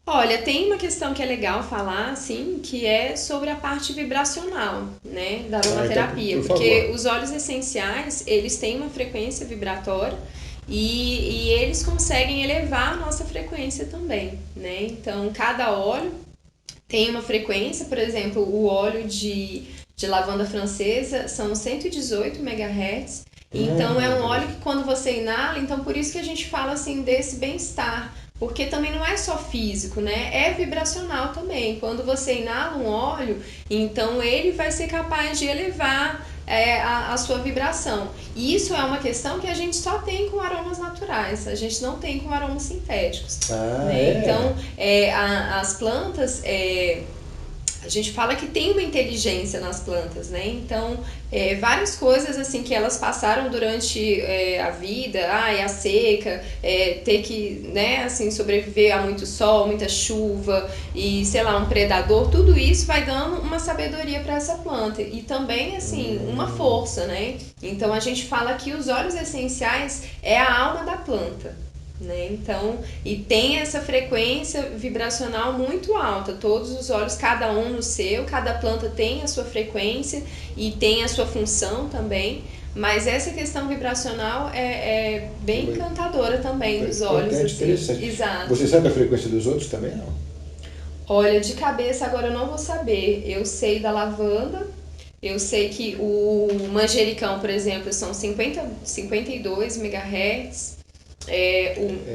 Olha, tem uma questão que é legal falar, assim, que é sobre a parte vibracional, né, da aromaterapia. Então, porque os óleos essenciais, eles têm uma frequência vibratória e eles conseguem elevar a nossa frequência também, né? Então, cada óleo tem uma frequência, por exemplo, o óleo de lavanda francesa são 118 MHz. Então, é um óleo que quando você inala, então por isso que a gente fala assim desse bem-estar. Porque também não é só físico, né? É vibracional também. Quando você inala um óleo, então ele vai ser capaz de elevar a sua vibração. E isso é uma questão que a gente só tem com aromas naturais, a gente não tem com aromas sintéticos. Né? Então, as plantas... a gente fala que tem uma inteligência nas plantas, né? Então, várias coisas assim que elas passaram durante a vida, a seca, ter que, né, assim, sobreviver a muito sol, muita chuva e, sei lá, um predador, tudo isso vai dando uma sabedoria para essa planta e também, assim, uma força, né? Então, a gente fala que os óleos essenciais é a alma da planta. Né? Então, e tem essa frequência vibracional muito alta, todos os óleos, cada um no seu, cada planta tem a sua frequência e tem a sua função também, mas essa questão vibracional é bem encantadora também dos óleos. Interessante. Exato. Você sabe a frequência dos outros também, não? Olha, de cabeça agora eu não vou saber, eu sei da lavanda, eu sei que o manjericão, por exemplo, são 52 MHz.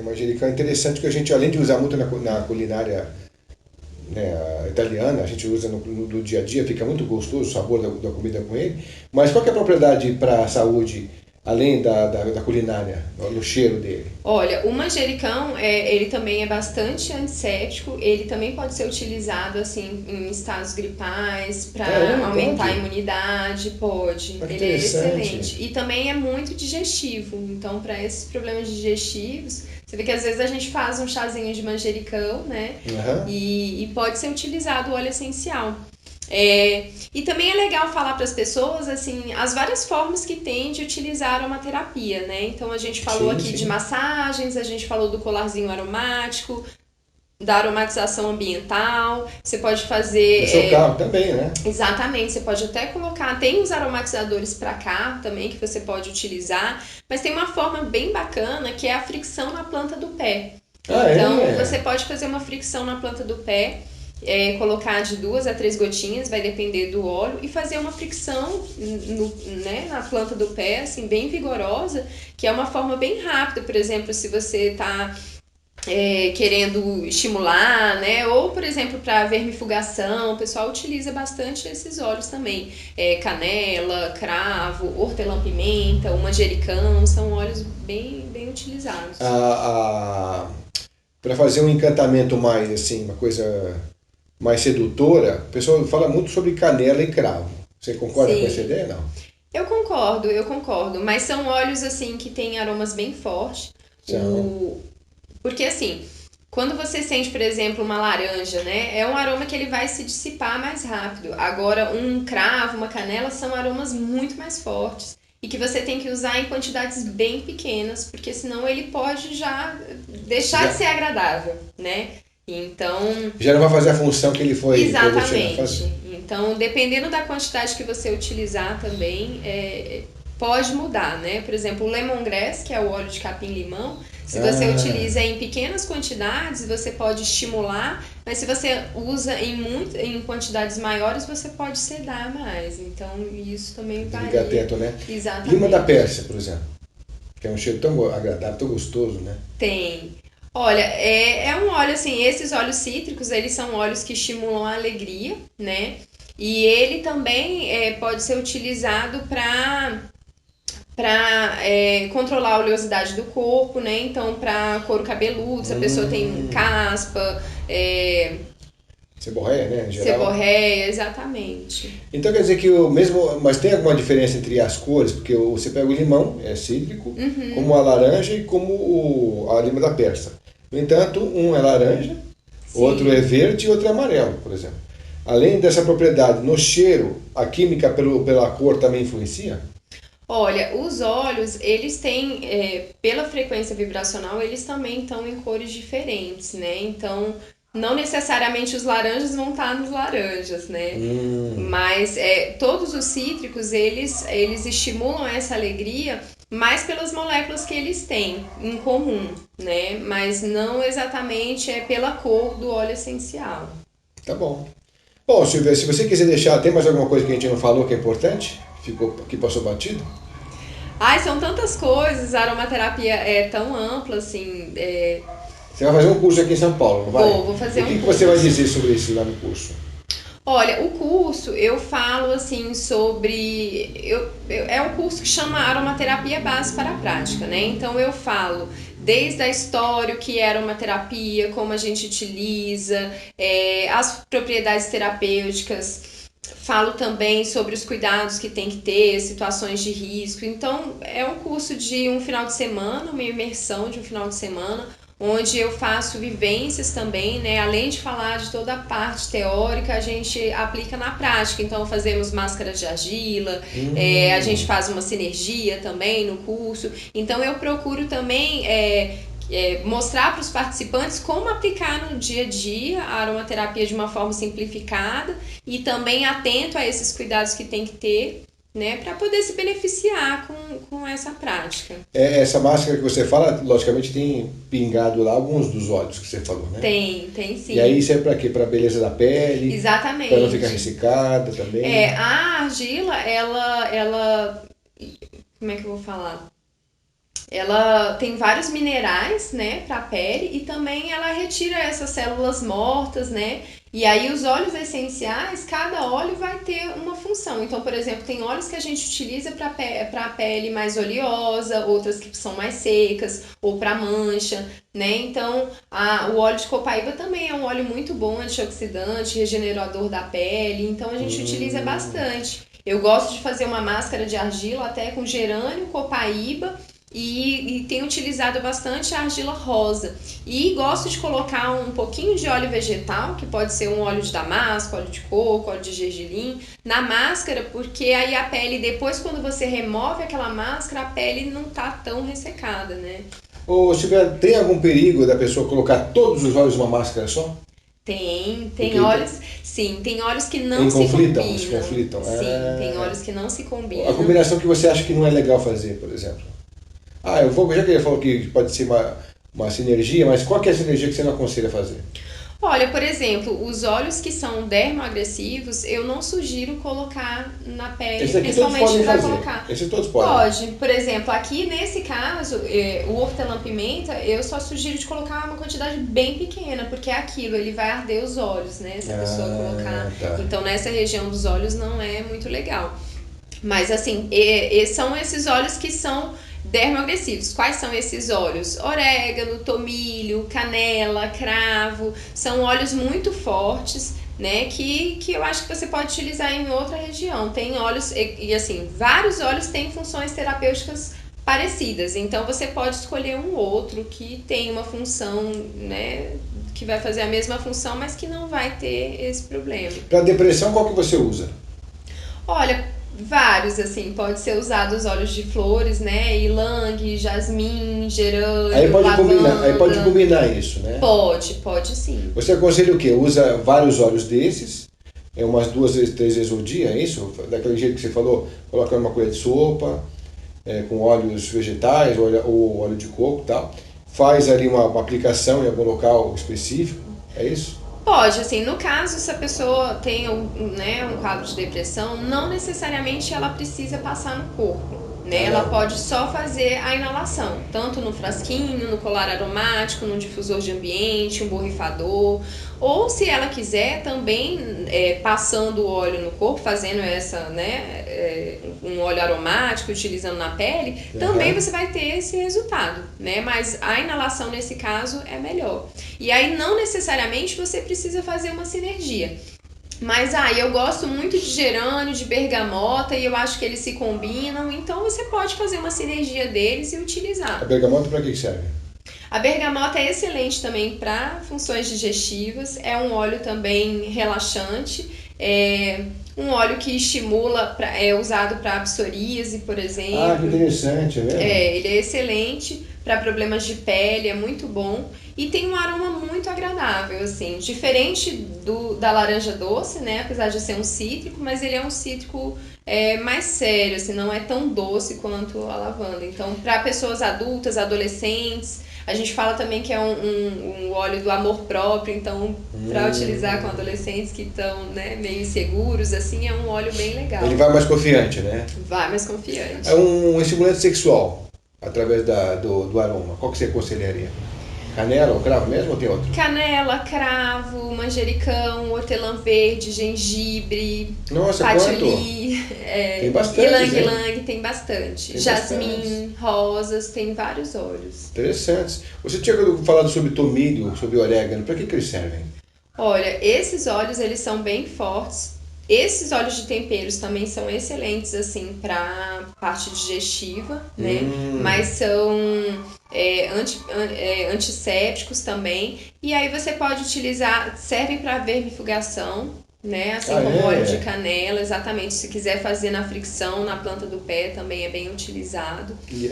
Manjericão é interessante que a gente, além de usar muito na culinária, né, italiana, a gente usa no dia a dia, fica muito gostoso o sabor da comida com ele. Mas qual que é a propriedade para a saúde, além da culinária, no cheiro dele? Olha, o manjericão, ele também é bastante antisséptico, ele também pode ser utilizado assim em estados gripais, para aumentar a imunidade, pode. Ele é excelente. E também é muito digestivo, então para esses problemas digestivos, você vê que às vezes a gente faz um chazinho de manjericão, né? E pode ser utilizado o óleo essencial. E também é legal falar para as pessoas assim, as várias formas que tem de utilizar a aromaterapia, né? Então a gente falou aqui de massagens, a gente falou do colarzinho aromático, da aromatização ambiental, você pode fazer... No seu carro também, né? Exatamente, você pode até colocar, tem os aromatizadores para carro também que você pode utilizar, mas tem uma forma bem bacana que é a fricção na planta do pé. Então você pode fazer uma fricção na planta do pé colocar de 2 a 3 gotinhas, vai depender do óleo, e fazer uma fricção né, na planta do pé, assim, bem vigorosa, que é uma forma bem rápida. Por exemplo, se você está querendo estimular, né? Ou, por exemplo, para vermifugação, o pessoal utiliza bastante esses óleos também. Canela, cravo, hortelã-pimenta, o manjericão, são óleos bem utilizados. Para fazer um encantamento mais, assim, uma coisa mais sedutora, o pessoal fala muito sobre canela e cravo. Você concorda com essa ideia, não? Eu concordo, mas são óleos, assim, que têm aromas bem fortes. Porque, assim, quando você sente, por exemplo, uma laranja, né, é um aroma que ele vai se dissipar mais rápido. Agora, um cravo, uma canela, são aromas muito mais fortes e que você tem que usar em quantidades bem pequenas, porque senão ele pode já deixar de ser agradável, né? Então... já não vai fazer a função que ele foi... Exatamente. Então, dependendo da quantidade que você utilizar também, pode mudar, né? Por exemplo, o lemongrass, que é o óleo de capim-limão, se você utiliza em pequenas quantidades, você pode estimular, mas se você usa em quantidades maiores, você pode sedar mais. Então, isso também varia. Fica atento, né? Exatamente. Lima da Pérsia, por exemplo, que é um cheiro tão agradável, tão gostoso, né? Tem. Olha, é um óleo assim, esses óleos cítricos, eles são óleos que estimulam a alegria, né? E ele também pode ser utilizado para controlar a oleosidade do corpo, né? Então, para couro cabeludo, se a pessoa tem caspa, seborreia, né? Em geral. Seborreia, exatamente. Então quer dizer que mas tem alguma diferença entre as cores? Porque você pega o limão, é cítrico, como a laranja e como a lima da Pérsia. No entanto, um é laranja, outro é verde e outro é amarelo, por exemplo. Além dessa propriedade, no cheiro, a química pela cor também influencia? Olha, os óleos, eles têm, pela frequência vibracional, eles também estão em cores diferentes, né? Então, não necessariamente os laranjas vão estar nos laranjas, né? Mas todos os cítricos, eles estimulam essa alegria mais pelas moléculas que eles têm em comum, né? Mas não exatamente pela cor do óleo essencial. Tá bom. Bom, Silvia, se você quiser deixar, tem mais alguma coisa que a gente não falou que é importante? Que passou batido? São tantas coisas, a aromaterapia é tão ampla, assim... Você vai fazer um curso aqui em São Paulo, não vai? Vou fazer um curso. O que você vai dizer sobre isso lá no curso? Olha, o curso, eu falo assim sobre... é um curso que chama Aromaterapia Base para a Prática, né? Então eu falo desde a história, o que é aromaterapia, como a gente utiliza, as propriedades terapêuticas. Falo também sobre os cuidados que tem que ter, situações de risco. Então, é um curso de um final de semana, uma imersão de um final de semana, onde eu faço vivências também, né? Além de falar de toda a parte teórica, a gente aplica na prática. Então, fazemos máscaras de argila, a gente faz uma sinergia também no curso. Então, eu procuro também mostrar para os participantes como aplicar no dia a dia a aromaterapia de uma forma simplificada e também atento a esses cuidados que tem que ter, né, para poder se beneficiar com essa prática. Essa máscara que você fala, logicamente tem pingado lá alguns dos óleos que você falou, né? Tem sim. E aí serve para quê? Para beleza da pele? Exatamente. Para não ficar ressecada também? A argila, ela... Como é que eu vou falar? Ela tem vários minerais, né, para a pele e também ela retira essas células mortas, né? E aí os óleos essenciais, cada óleo vai ter uma função. Então, por exemplo, tem óleos que a gente utiliza para a pele mais oleosa, outras que são mais secas ou para mancha, né? Então, o óleo de copaíba também é um óleo muito bom, antioxidante, regenerador da pele. Então, a gente utiliza bastante. Eu gosto de fazer uma máscara de argila até com gerânio, copaíba. E tenho utilizado bastante a argila rosa. E gosto de colocar um pouquinho de óleo vegetal, que pode ser um óleo de damasco, óleo de coco, óleo de gergelim, na máscara, porque aí a pele, depois quando você remove aquela máscara, a pele não tá tão ressecada, né? Ô, Silvia, tem algum perigo da pessoa colocar todos os óleos numa máscara só? Tem óleos, sim, tem óleos que não se combinam. Se conflitam. Sim, tem óleos que não se combinam. A combinação que você acha que não é legal fazer, por exemplo? Já que ele falou que pode ser uma sinergia, mas qual que é a sinergia que você não aconselha fazer? Olha, por exemplo, os óleos que são dermoagressivos, eu não sugiro colocar na pele, Esses aqui todos principalmente podem para fazer. colocar. Esses todos podem. Pode, por exemplo, aqui nesse caso, o hortelã-pimenta, eu só sugiro de colocar uma quantidade bem pequena, porque é aquilo, ele vai arder os olhos, né? Se a pessoa colocar. Tá. Então, nessa região dos olhos não é muito legal. Mas, assim, são esses óleos que são dermoagressivos. Quais são esses óleos? Orégano, tomilho, canela, cravo. São óleos muito fortes, né? Que eu acho que você pode utilizar em outra região. Tem óleos, e assim, vários óleos têm funções terapêuticas parecidas. Então você pode escolher um outro que tem uma função, né? Que vai fazer a mesma função, mas que não vai ter esse problema. Para depressão, qual que você usa? Olha, vários, assim, pode ser usado os óleos de flores, né? Ylang, jasmim, gerânio, Aí pode lavanda. combinar isso, né? Pode sim. Você aconselha o quê? Usa vários óleos desses, umas 2, 3 vezes ao dia, é isso? Daquele jeito que você falou, coloca uma colher de sopa, com óleos vegetais, ou óleo de coco e tal. Faz ali uma aplicação em algum local específico, é isso? Pode, assim, no caso, se a pessoa tem um quadro de depressão, não necessariamente ela precisa passar no corpo, né? Ela pode só fazer a inalação, tanto no frasquinho, no colar aromático, no difusor de ambiente, um borrifador, ou se ela quiser também passando o óleo no corpo, fazendo um óleo aromático, utilizando na pele, também você vai ter esse resultado, né? Mas a inalação nesse caso é melhor. E aí não necessariamente você precisa fazer uma sinergia. Mas eu gosto muito de gerânio, de bergamota e eu acho que eles se combinam, então você pode fazer uma sinergia deles e utilizar. A bergamota para que serve? A bergamota é excelente também para funções digestivas, é um óleo também relaxante, é um óleo que estimula, é usado para psoríase, por exemplo. Ah, que interessante, é mesmo? Ele é excelente para problemas de pele, é muito bom. E tem um aroma muito agradável, assim, diferente da laranja doce, né? Apesar de ser um cítrico, mas ele é um cítrico mais sério, assim, não é tão doce quanto a lavanda. Então, para pessoas adultas, adolescentes, a gente fala também que é um óleo do amor próprio, então, para utilizar com adolescentes que estão, né, meio inseguros, assim, é um óleo bem legal. Ele vai mais confiante, né? Vai mais confiante. É um estimulante sexual, através do aroma. Qual que você aconselharia? Canela ou cravo mesmo ou tem outro? Canela, cravo, manjericão, hortelã verde, gengibre, Nossa, patchouli, tem bastante, ylang, tem bastante. Tem Jasmim, rosas, tem vários óleos. Interessantes. Você tinha falado sobre tomilho, sobre orégano. Para que eles servem? Olha, esses óleos eles são bem fortes. Esses óleos de temperos também são excelentes, assim, para parte digestiva, né? Mas são antissépticos também. E aí você pode utilizar, servem para vermifugação, né? Assim como óleo de canela, exatamente. Se quiser fazer na fricção, na planta do pé, também é bem utilizado. E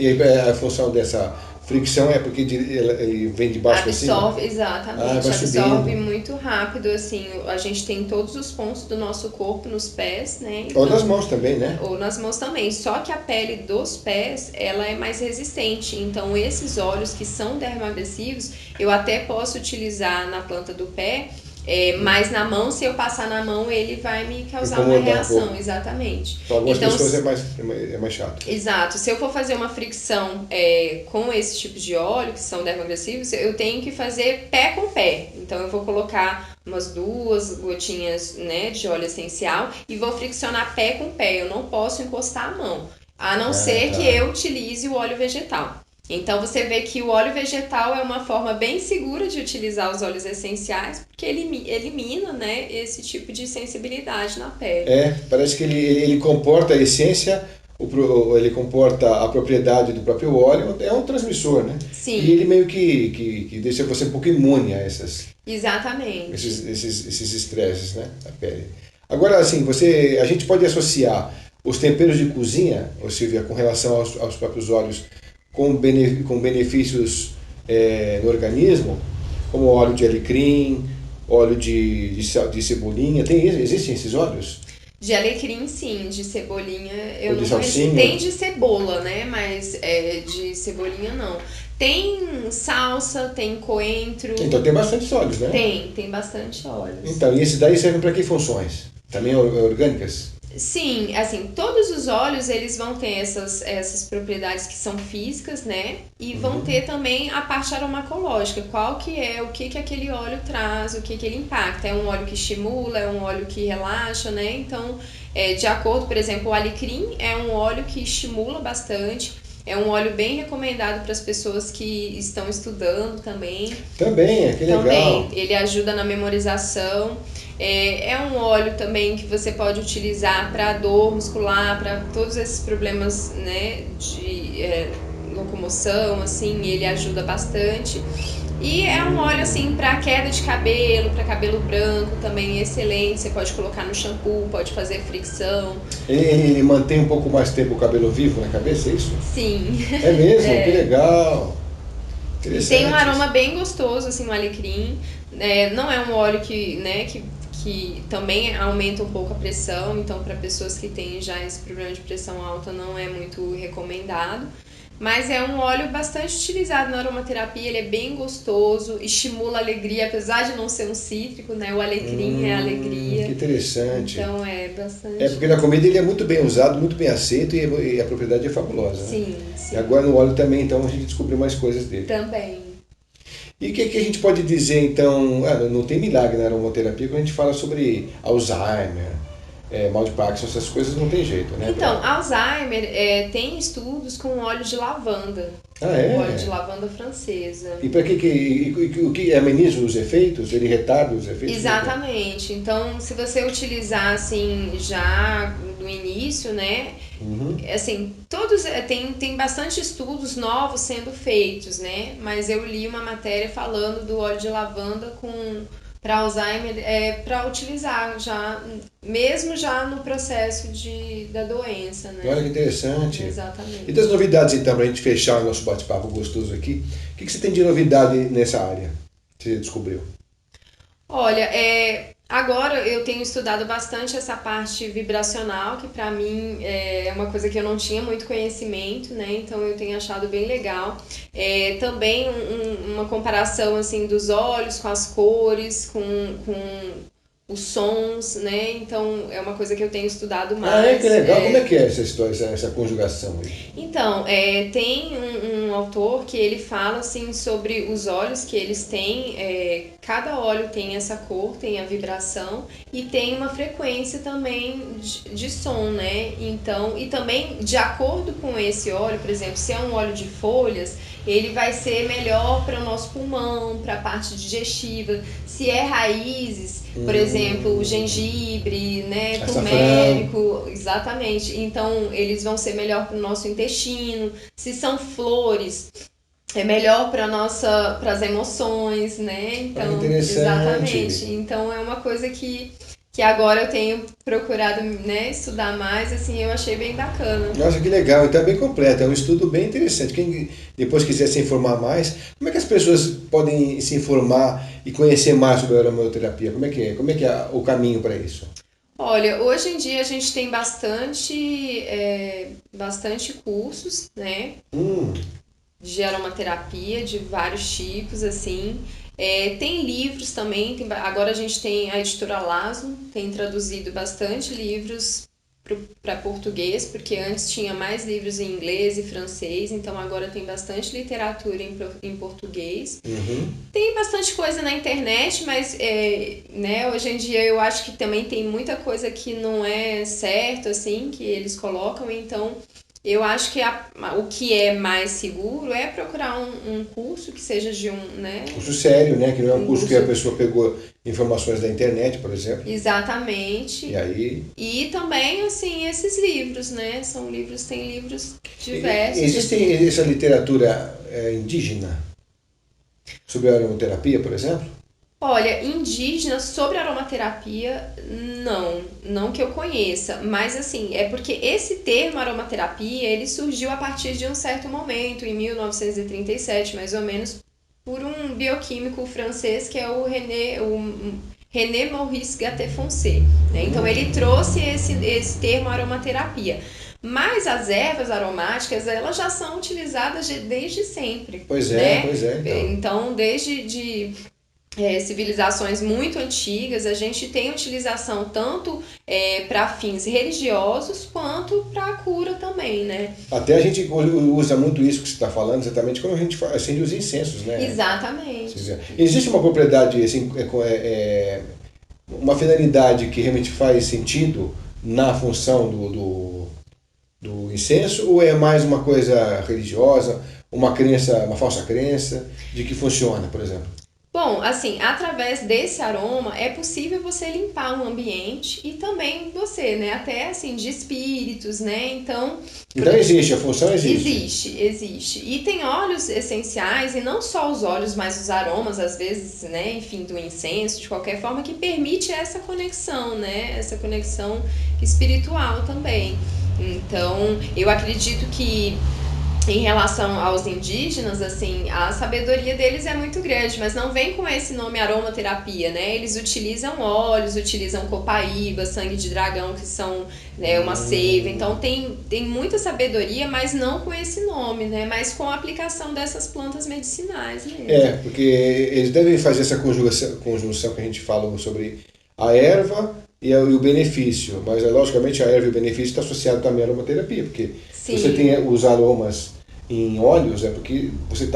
aí a função dessa fricção é porque ele vem de baixo para cima? Absorve, exatamente, absorve muito rápido, assim, a gente tem todos os pontos do nosso corpo nos pés, né? Então, ou nas mãos também, né? Ou nas mãos também, só que a pele dos pés, ela é mais resistente, então esses óleos que são dermoagressivos, eu até posso utilizar na planta do pé, mas na mão, se eu passar na mão, ele vai me causar uma reação, exatamente. Para algumas pessoas é mais chato. Exato. Se eu for fazer uma fricção com esse tipo de óleo, que são dermoagressivos, eu tenho que fazer pé com pé. Então eu vou colocar umas 2 gotinhas, né, de óleo essencial e vou friccionar pé com pé. Eu não posso encostar a mão, a não ser que eu utilize o óleo vegetal. Então você vê que o óleo vegetal é uma forma bem segura de utilizar os óleos essenciais, porque ele elimina, né, esse tipo de sensibilidade na pele. Parece que ele comporta a essência, ele comporta a propriedade do próprio óleo, é um transmissor, né? Sim. E ele meio que deixa você um pouco imune a Exatamente. esses estresses, né, da pele. Agora, assim, a gente pode associar os temperos de cozinha, ou Silvia, com relação aos próprios óleos, com benefícios no organismo, como óleo de alecrim, óleo de cebolinha. Existem esses óleos? De alecrim, sim. De cebolinha, Ou de salsinha? Tem de cebola, né? Mas de cebolinha, não. Tem salsa, tem coentro. Então tem bastante óleos, né? Tem bastante óleos. Então, e esses daí servem para que funções? Também orgânicas? Sim, assim, todos os óleos eles vão ter essas propriedades que são físicas, né? E vão ter também a parte aromacológica, qual que é, o que aquele óleo traz, o que ele impacta. É um óleo que estimula, é um óleo que relaxa, né? Então, de acordo, por exemplo, o alecrim é um óleo que estimula bastante, é um óleo bem recomendado para as pessoas que estão estudando também. Também, que legal. Também, ele ajuda na memorização. É um óleo também que você pode utilizar para dor muscular, para todos esses problemas, né, de locomoção, assim, ele ajuda bastante. E é um óleo assim para queda de cabelo, para cabelo branco também excelente. Você pode colocar no shampoo, pode fazer fricção. Ele mantém um pouco mais tempo o cabelo vivo na cabeça, é isso? Sim. É mesmo? Que legal. E tem um aroma bem gostoso, assim, o alecrim. Não é um óleo que também aumenta um pouco a pressão, então para pessoas que têm já esse problema de pressão alta não é muito recomendado. Mas é um óleo bastante utilizado na aromaterapia, ele é bem gostoso, estimula a alegria, apesar de não ser um cítrico, né? O alecrim é alegria. Que interessante. Então é bastante... porque na comida ele é muito bem usado, muito bem aceito e a propriedade é fabulosa, né? Sim. E agora no óleo também, então, a gente descobriu mais coisas dele. Também. E o que a gente pode dizer, então, não tem milagre na aromaterapia quando a gente fala sobre Alzheimer, mal de Parkinson, essas coisas não tem jeito, né? Então, Alzheimer tem estudos com óleo de lavanda. Óleo de lavanda francesa. E para o que ameniza os efeitos? Ele retarda os efeitos? Exatamente. Então, se você utilizar assim já no início, né? Assim, todos tem bastante estudos novos sendo feitos, né? Mas eu li uma matéria falando do óleo de lavanda para Alzheimer para utilizar já, mesmo já no processo da doença, né? Olha que interessante. Exatamente. E das novidades, então, para a gente fechar o nosso bate-papo gostoso aqui, o que você tem de novidade nessa área que você descobriu? Olha, agora eu tenho estudado bastante essa parte vibracional, que para mim é uma coisa que eu não tinha muito conhecimento, né? Então eu tenho achado bem legal. Também uma comparação assim dos olhos com as cores, com os sons, né? Então é uma coisa que eu tenho estudado mais. Que legal. Como é que é essa história, essa conjugação aí? Então, tem um autor que ele fala assim sobre os olhos que eles têm, cada óleo tem essa cor, tem a vibração e tem uma frequência também de som, né? Então, e também de acordo com esse óleo, por exemplo, se é um óleo de folhas, ele vai ser melhor para o nosso pulmão, para a parte digestiva. Se é raízes, por exemplo, o gengibre, né, turmérico, exatamente. Então, eles vão ser melhor para o nosso intestino. Se são flores, é melhor para as emoções, né? Então, exatamente. Então, é uma coisa que agora eu tenho procurado, né, estudar mais, assim, eu achei bem bacana. Nossa, que legal, então é bem completo, é um estudo bem interessante. Quem depois quiser se informar mais, como é que as pessoas podem se informar e conhecer mais sobre a aromaterapia? Como é que é o caminho para isso? Olha, hoje em dia a gente tem bastante cursos, né, de aromaterapia, de vários tipos, assim. Tem livros também, agora a gente tem a editora Laszlo, tem traduzido bastante livros para português, porque antes tinha mais livros em inglês e francês, então agora tem bastante literatura em português. Tem bastante coisa na internet, mas né, hoje em dia eu acho que também tem muita coisa que não é certo, assim, que eles colocam, então... Eu acho que o que é mais seguro é procurar um curso que seja de né? Curso sério, né? Que não é um curso que a pessoa pegou informações da internet, por exemplo. Exatamente. E aí... E também, assim, esses livros, né? Tem livros diversos. Existe essa literatura indígena sobre a aromaterapia, por exemplo? Olha, indígena sobre aromaterapia, não que eu conheça, mas assim, é porque esse termo aromaterapia, ele surgiu a partir de um certo momento, em 1937, mais ou menos, por um bioquímico francês que é o René Maurice Gattefossé, né? Então ele trouxe esse termo aromaterapia. Mas as ervas aromáticas, elas já são utilizadas desde sempre. Pois é, né? pois é. Então, desde civilizações muito antigas, a gente tem utilização tanto para fins religiosos quanto para cura também, né? Até a gente usa muito isso que você está falando, exatamente quando a gente acende os incensos, né? Exatamente. Existe uma propriedade, assim, uma finalidade que realmente faz sentido na função do incenso, ou é mais uma coisa religiosa, uma crença, uma falsa crença de que funciona, por exemplo? Bom, assim, através desse aroma é possível você limpar o ambiente e também você, né? Até assim, de espíritos, né? Então Existe, a função existe. Existe. E tem óleos essenciais, e não só os óleos, mas os aromas, às vezes, né? Enfim, do incenso, de qualquer forma, que permite essa conexão, né? Essa conexão espiritual também. Então, eu acredito que em relação aos indígenas, assim, a sabedoria deles é muito grande, mas não vem com esse nome aromaterapia, né? Eles utilizam óleos, utilizam copaíba, sangue de dragão, que são, né, uma seiva. Então tem muita sabedoria, mas não com esse nome, né? Mas com a aplicação dessas plantas medicinais mesmo. Porque eles devem fazer essa conjunção que a gente falou sobre a erva e o benefício, mas logicamente a erva e o benefício está associado também à aromaterapia, porque Sim. Você tem os aromas em óleos, é porque você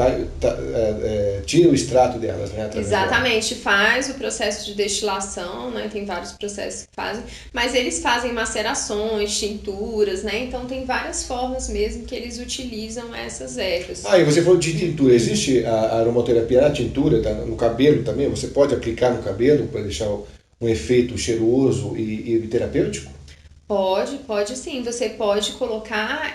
tira o extrato delas, né? Exatamente, faz o processo de destilação, né? Tem vários processos que fazem, mas eles fazem macerações, tinturas, né? Então tem várias formas mesmo que eles utilizam essas ervas. E você falou de tintura, existe a aromaterapia na tintura, tá? No cabelo também? Você pode aplicar no cabelo para deixar um efeito cheiroso e terapêutico? Pode sim. Você pode colocar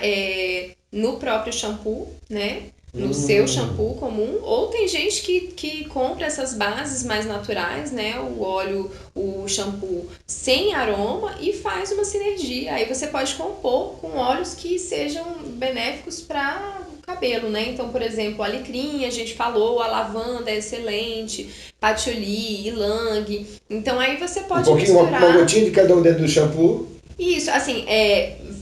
no próprio shampoo, né? No seu shampoo comum. Ou tem gente que compra essas bases mais naturais, né? O óleo, o shampoo sem aroma e faz uma sinergia. Aí você pode compor com óleos que sejam benéficos para o cabelo, né? Então, por exemplo, alecrim, a gente falou, a lavanda é excelente, patchouli, ylang. Então aí você pode misturar... Uma gotinha de cada um dentro do shampoo. Isso, assim,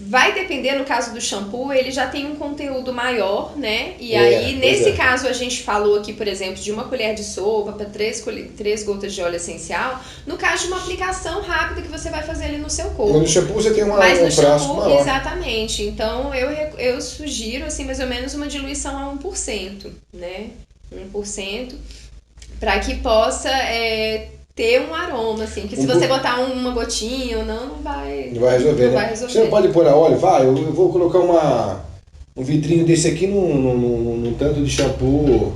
vai depender, no caso do shampoo, ele já tem um conteúdo maior, né? E aí, nesse caso, a gente falou aqui, por exemplo, de uma colher de sopa para 3 gotas de óleo essencial, no caso de uma aplicação rápida que você vai fazer ali no seu corpo. No shampoo você tem Mas no shampoo, maior. Exatamente. Então, eu sugiro, assim, mais ou menos uma diluição a 1%, né? 1%, para que possa... ter um aroma, assim, que se você botar uma gotinha ou não vai resolver. Você não pode pôr a óleo? Eu vou colocar um vidrinho desse aqui num tanto de shampoo,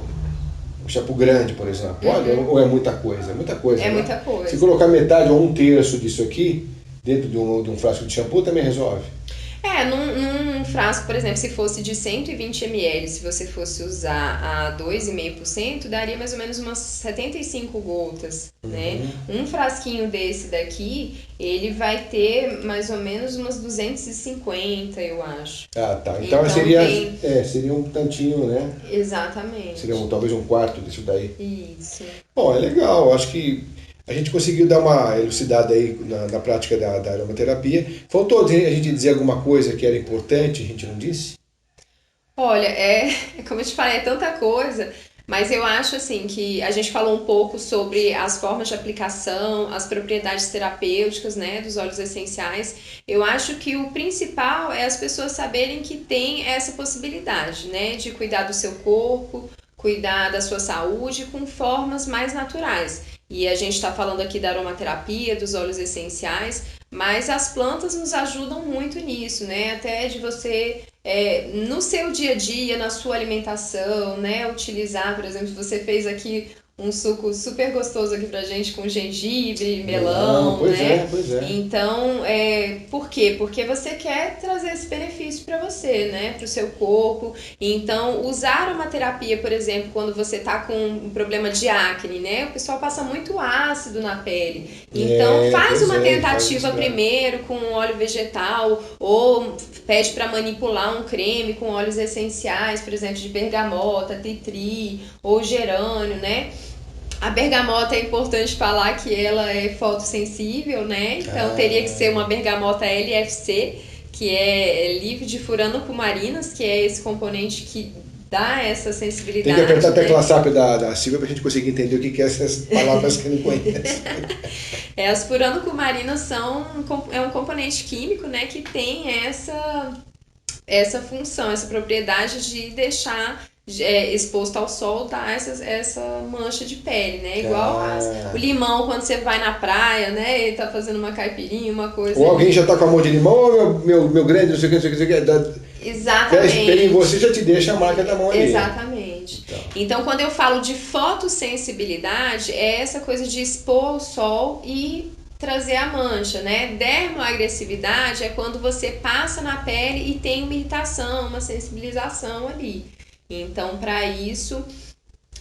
um shampoo grande, por exemplo. Ou é muita coisa? É muita coisa. É muita coisa. Se colocar metade ou 1/3 disso aqui dentro de um frasco de shampoo, também resolve? Num frasco, por exemplo, se fosse de 120 ml, se você fosse usar a 2,5%, daria mais ou menos umas 75 gotas, né? Um frasquinho desse daqui, ele vai ter mais ou menos umas 250, eu acho. Tá. Então seria um tantinho, né? Exatamente. Seria talvez um quarto disso daí. Isso. Bom, é legal. Acho que a gente conseguiu dar uma elucidada aí na prática da aromaterapia. Faltou a gente dizer alguma coisa que era importante, a gente não disse? Olha, como eu te falei, é tanta coisa, mas eu acho assim que a gente falou um pouco sobre as formas de aplicação, as propriedades terapêuticas, né, dos óleos essenciais. Eu acho que o principal é as pessoas saberem que tem essa possibilidade, né, de cuidar do seu corpo, cuidar da sua saúde com formas mais naturais. E a gente está falando aqui da aromaterapia, dos óleos essenciais, mas as plantas nos ajudam muito nisso, né? Até de você, no seu dia a dia, na sua alimentação, né? Utilizar, por exemplo, você fez aqui um suco super gostoso aqui pra gente com gengibre, melão, né? Pois é. Então, por quê? Porque você quer trazer esse benefício para você, né? Pro seu corpo. Então, usar uma terapia, por exemplo, quando você tá com um problema de acne, né? O pessoal passa muito ácido na pele. Então, faz uma tentativa primeiro com óleo vegetal ou pede para manipular um creme com óleos essenciais, por exemplo, de bergamota, titri ou gerânio, né? A bergamota é importante falar que ela é fotossensível, né? Então teria que ser uma bergamota LFC, que é livre de furanocumarinas, que é esse componente que dá essa sensibilidade. Tem que apertar a né? tecla SAP da Silvia pra gente conseguir entender o que é essas palavras que não conhece. As furanocumarinas é um componente químico, né, que tem essa função, essa propriedade de deixar exposto ao sol, dar essa mancha de pele, né? Igual o limão, quando você vai na praia, né? Ele tá fazendo uma caipirinha, uma coisa. Ou alguém já tá com a mão de limão, ou meu grande, não sei o que, não sei o que. Exatamente. Em você já te deixa a marca da mão ali. Exatamente. Então, quando eu falo de fotossensibilidade, é essa coisa de expor ao sol e trazer a mancha, né? Dermoagressividade é quando você passa na pele e tem uma irritação, uma sensibilização ali. Então, para isso,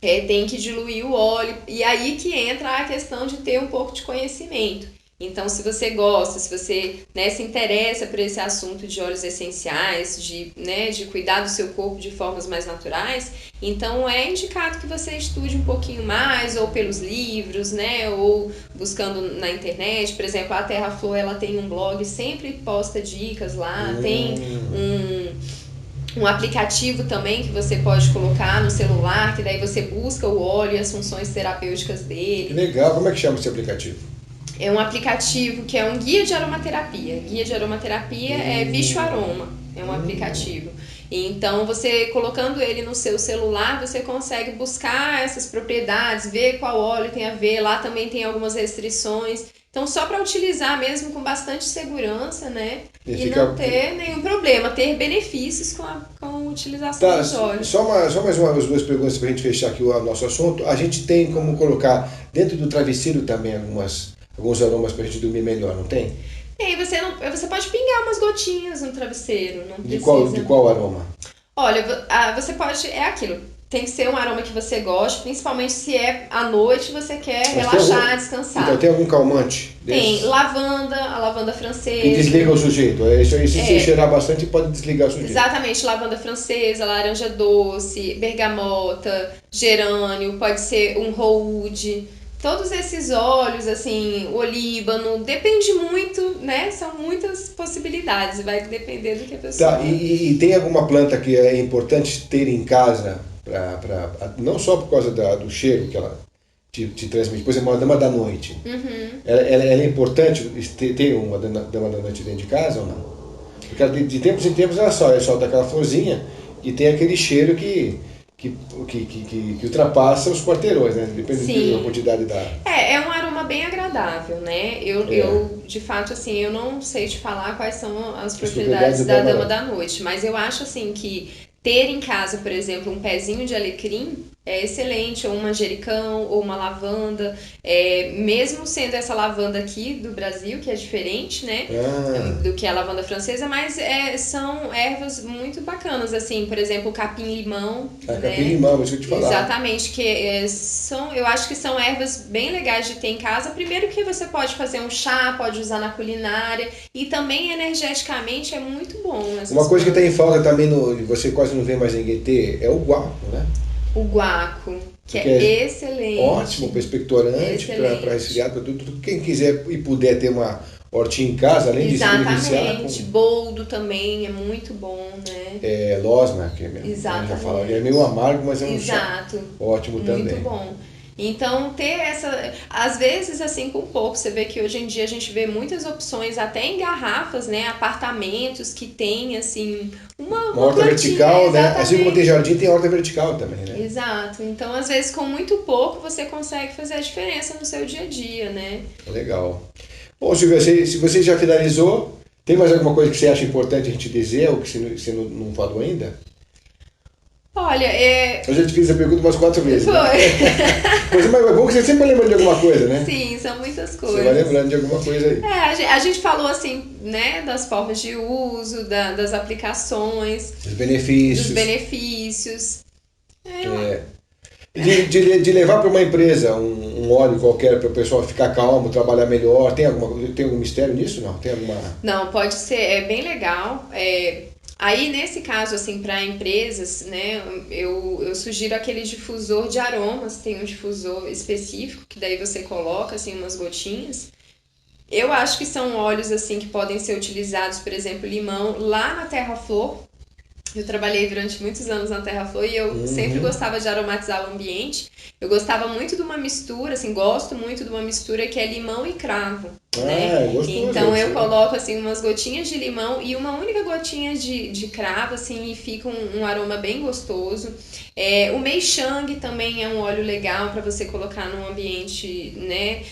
tem que diluir o óleo. E aí que entra a questão de ter um pouco de conhecimento. Então, se você gosta, se você, né, se interessa por esse assunto de óleos essenciais, de cuidar do seu corpo de formas mais naturais, então é indicado que você estude um pouquinho mais, ou pelos livros, né, ou buscando na internet. Por exemplo, a Terra Flor, ela tem um blog, sempre posta dicas lá, tem um aplicativo também que você pode colocar no celular, que daí você busca o óleo e as funções terapêuticas dele. Que legal, como é que chama esse aplicativo? É um aplicativo que é um guia de aromaterapia. Guia de aromaterapia é Bicho Aroma, é um aplicativo. Então, você colocando ele no seu celular, você consegue buscar essas propriedades, ver qual óleo tem a ver. Lá também tem algumas restrições. Então, só para utilizar mesmo com bastante segurança, né? E não ter nenhum problema, ter benefícios com a utilização dos óleos. Só mais umas duas perguntas para a gente fechar aqui o nosso assunto. A gente tem como colocar dentro do travesseiro também alguns aromas para a gente dormir melhor, não tem? E aí você pode pingar umas gotinhas no travesseiro, não De precisa. qual aroma? Olha, você pode, é aquilo, tem que ser um aroma que você goste, principalmente se é à noite você quer relaxar, descansar. Então tem algum calmante? Tem lavanda, a lavanda francesa. Que desliga o sujeito. Isso aí, se você cheirar bastante, pode desligar o sujeito. Exatamente, lavanda francesa, laranja doce, bergamota, gerânio, pode ser um roúde. Todos esses óleos, assim, olíbano, depende muito, né? São muitas possibilidades, vai depender do que a pessoa... Tá, e tem alguma planta que é importante ter em casa, não só por causa do cheiro que ela te transmite, por exemplo, uma dama da noite. Ela é importante ter uma dama da noite dentro de casa ou não? Porque de tempos em tempos ela solta aquela florzinha e tem aquele cheiro que ultrapassa os quarteirões, né? Depende da quantidade da... É um aroma bem agradável, né? Eu, de fato, assim, eu não sei te falar quais são as propriedades da dama da noite, mas eu acho, assim, que ter em casa, por exemplo, um pezinho de alecrim é excelente, ou um manjericão, ou uma lavanda, mesmo sendo essa lavanda aqui do Brasil, que é diferente, né, do que a lavanda francesa, mas são ervas muito bacanas, assim, por exemplo, o capim-limão. Né? Capim-limão, isso que eu te falar. Exatamente, que eu acho que são ervas bem legais de ter em casa. Primeiro que você pode fazer um chá, pode usar na culinária, e também energeticamente é muito bom. Uma coisa que tem em falta também, você quase não vê mais ninguém ter, é o guaco, né? O guaco, que é excelente. Ótimo para expectorante, para resfriado, para tudo. Quem quiser e puder ter uma hortinha em casa, além de se beneficiar. Exatamente, boldo também é muito bom, né? Losma, que já fala, é meio amargo, mas é um chá ótimo também. Muito bom. Então, ter às vezes, assim, com pouco, você vê que hoje em dia a gente vê muitas opções, até em garrafas, né, apartamentos que tem, assim, uma horta vertical, né? Exatamente. Assim como tem jardim, tem horta vertical também, né? Exato. Então, às vezes, com muito pouco, você consegue fazer a diferença no seu dia a dia, né? Legal. Bom, Silvia, se você já finalizou, tem mais alguma coisa que você acha importante a gente dizer, ou que você não falou ainda? Olha, eu já te fiz a pergunta umas 4 vezes. Foi. Né? Mas é bom que você sempre vai lembrando de alguma coisa, né? Sim, são muitas coisas. Você vai lembrando de alguma coisa aí. A gente falou assim, né, das formas de uso, das aplicações. Dos benefícios. De levar para uma empresa um óleo qualquer para o pessoal ficar calmo, trabalhar melhor. Tem algum mistério nisso? Não? Tem alguma... Não, pode ser, é bem legal. Aí, nesse caso, assim, para empresas, né, eu sugiro aquele difusor de aromas, tem um difusor específico, que daí você coloca, assim, umas gotinhas, Eu acho que são óleos assim que podem ser utilizados, por exemplo, limão, lá na Terra-Flor. Eu trabalhei durante muitos anos na Terra-Flor e eu sempre gostava de aromatizar o ambiente. Eu gostava muito de uma mistura, assim, gosto muito de uma mistura que é limão e cravo, né? É gostoso. Então eu coloco, assim, umas gotinhas de limão e uma única gotinha de cravo, assim, e fica um aroma bem gostoso. O Meishang também é um óleo legal para você colocar num ambiente, né?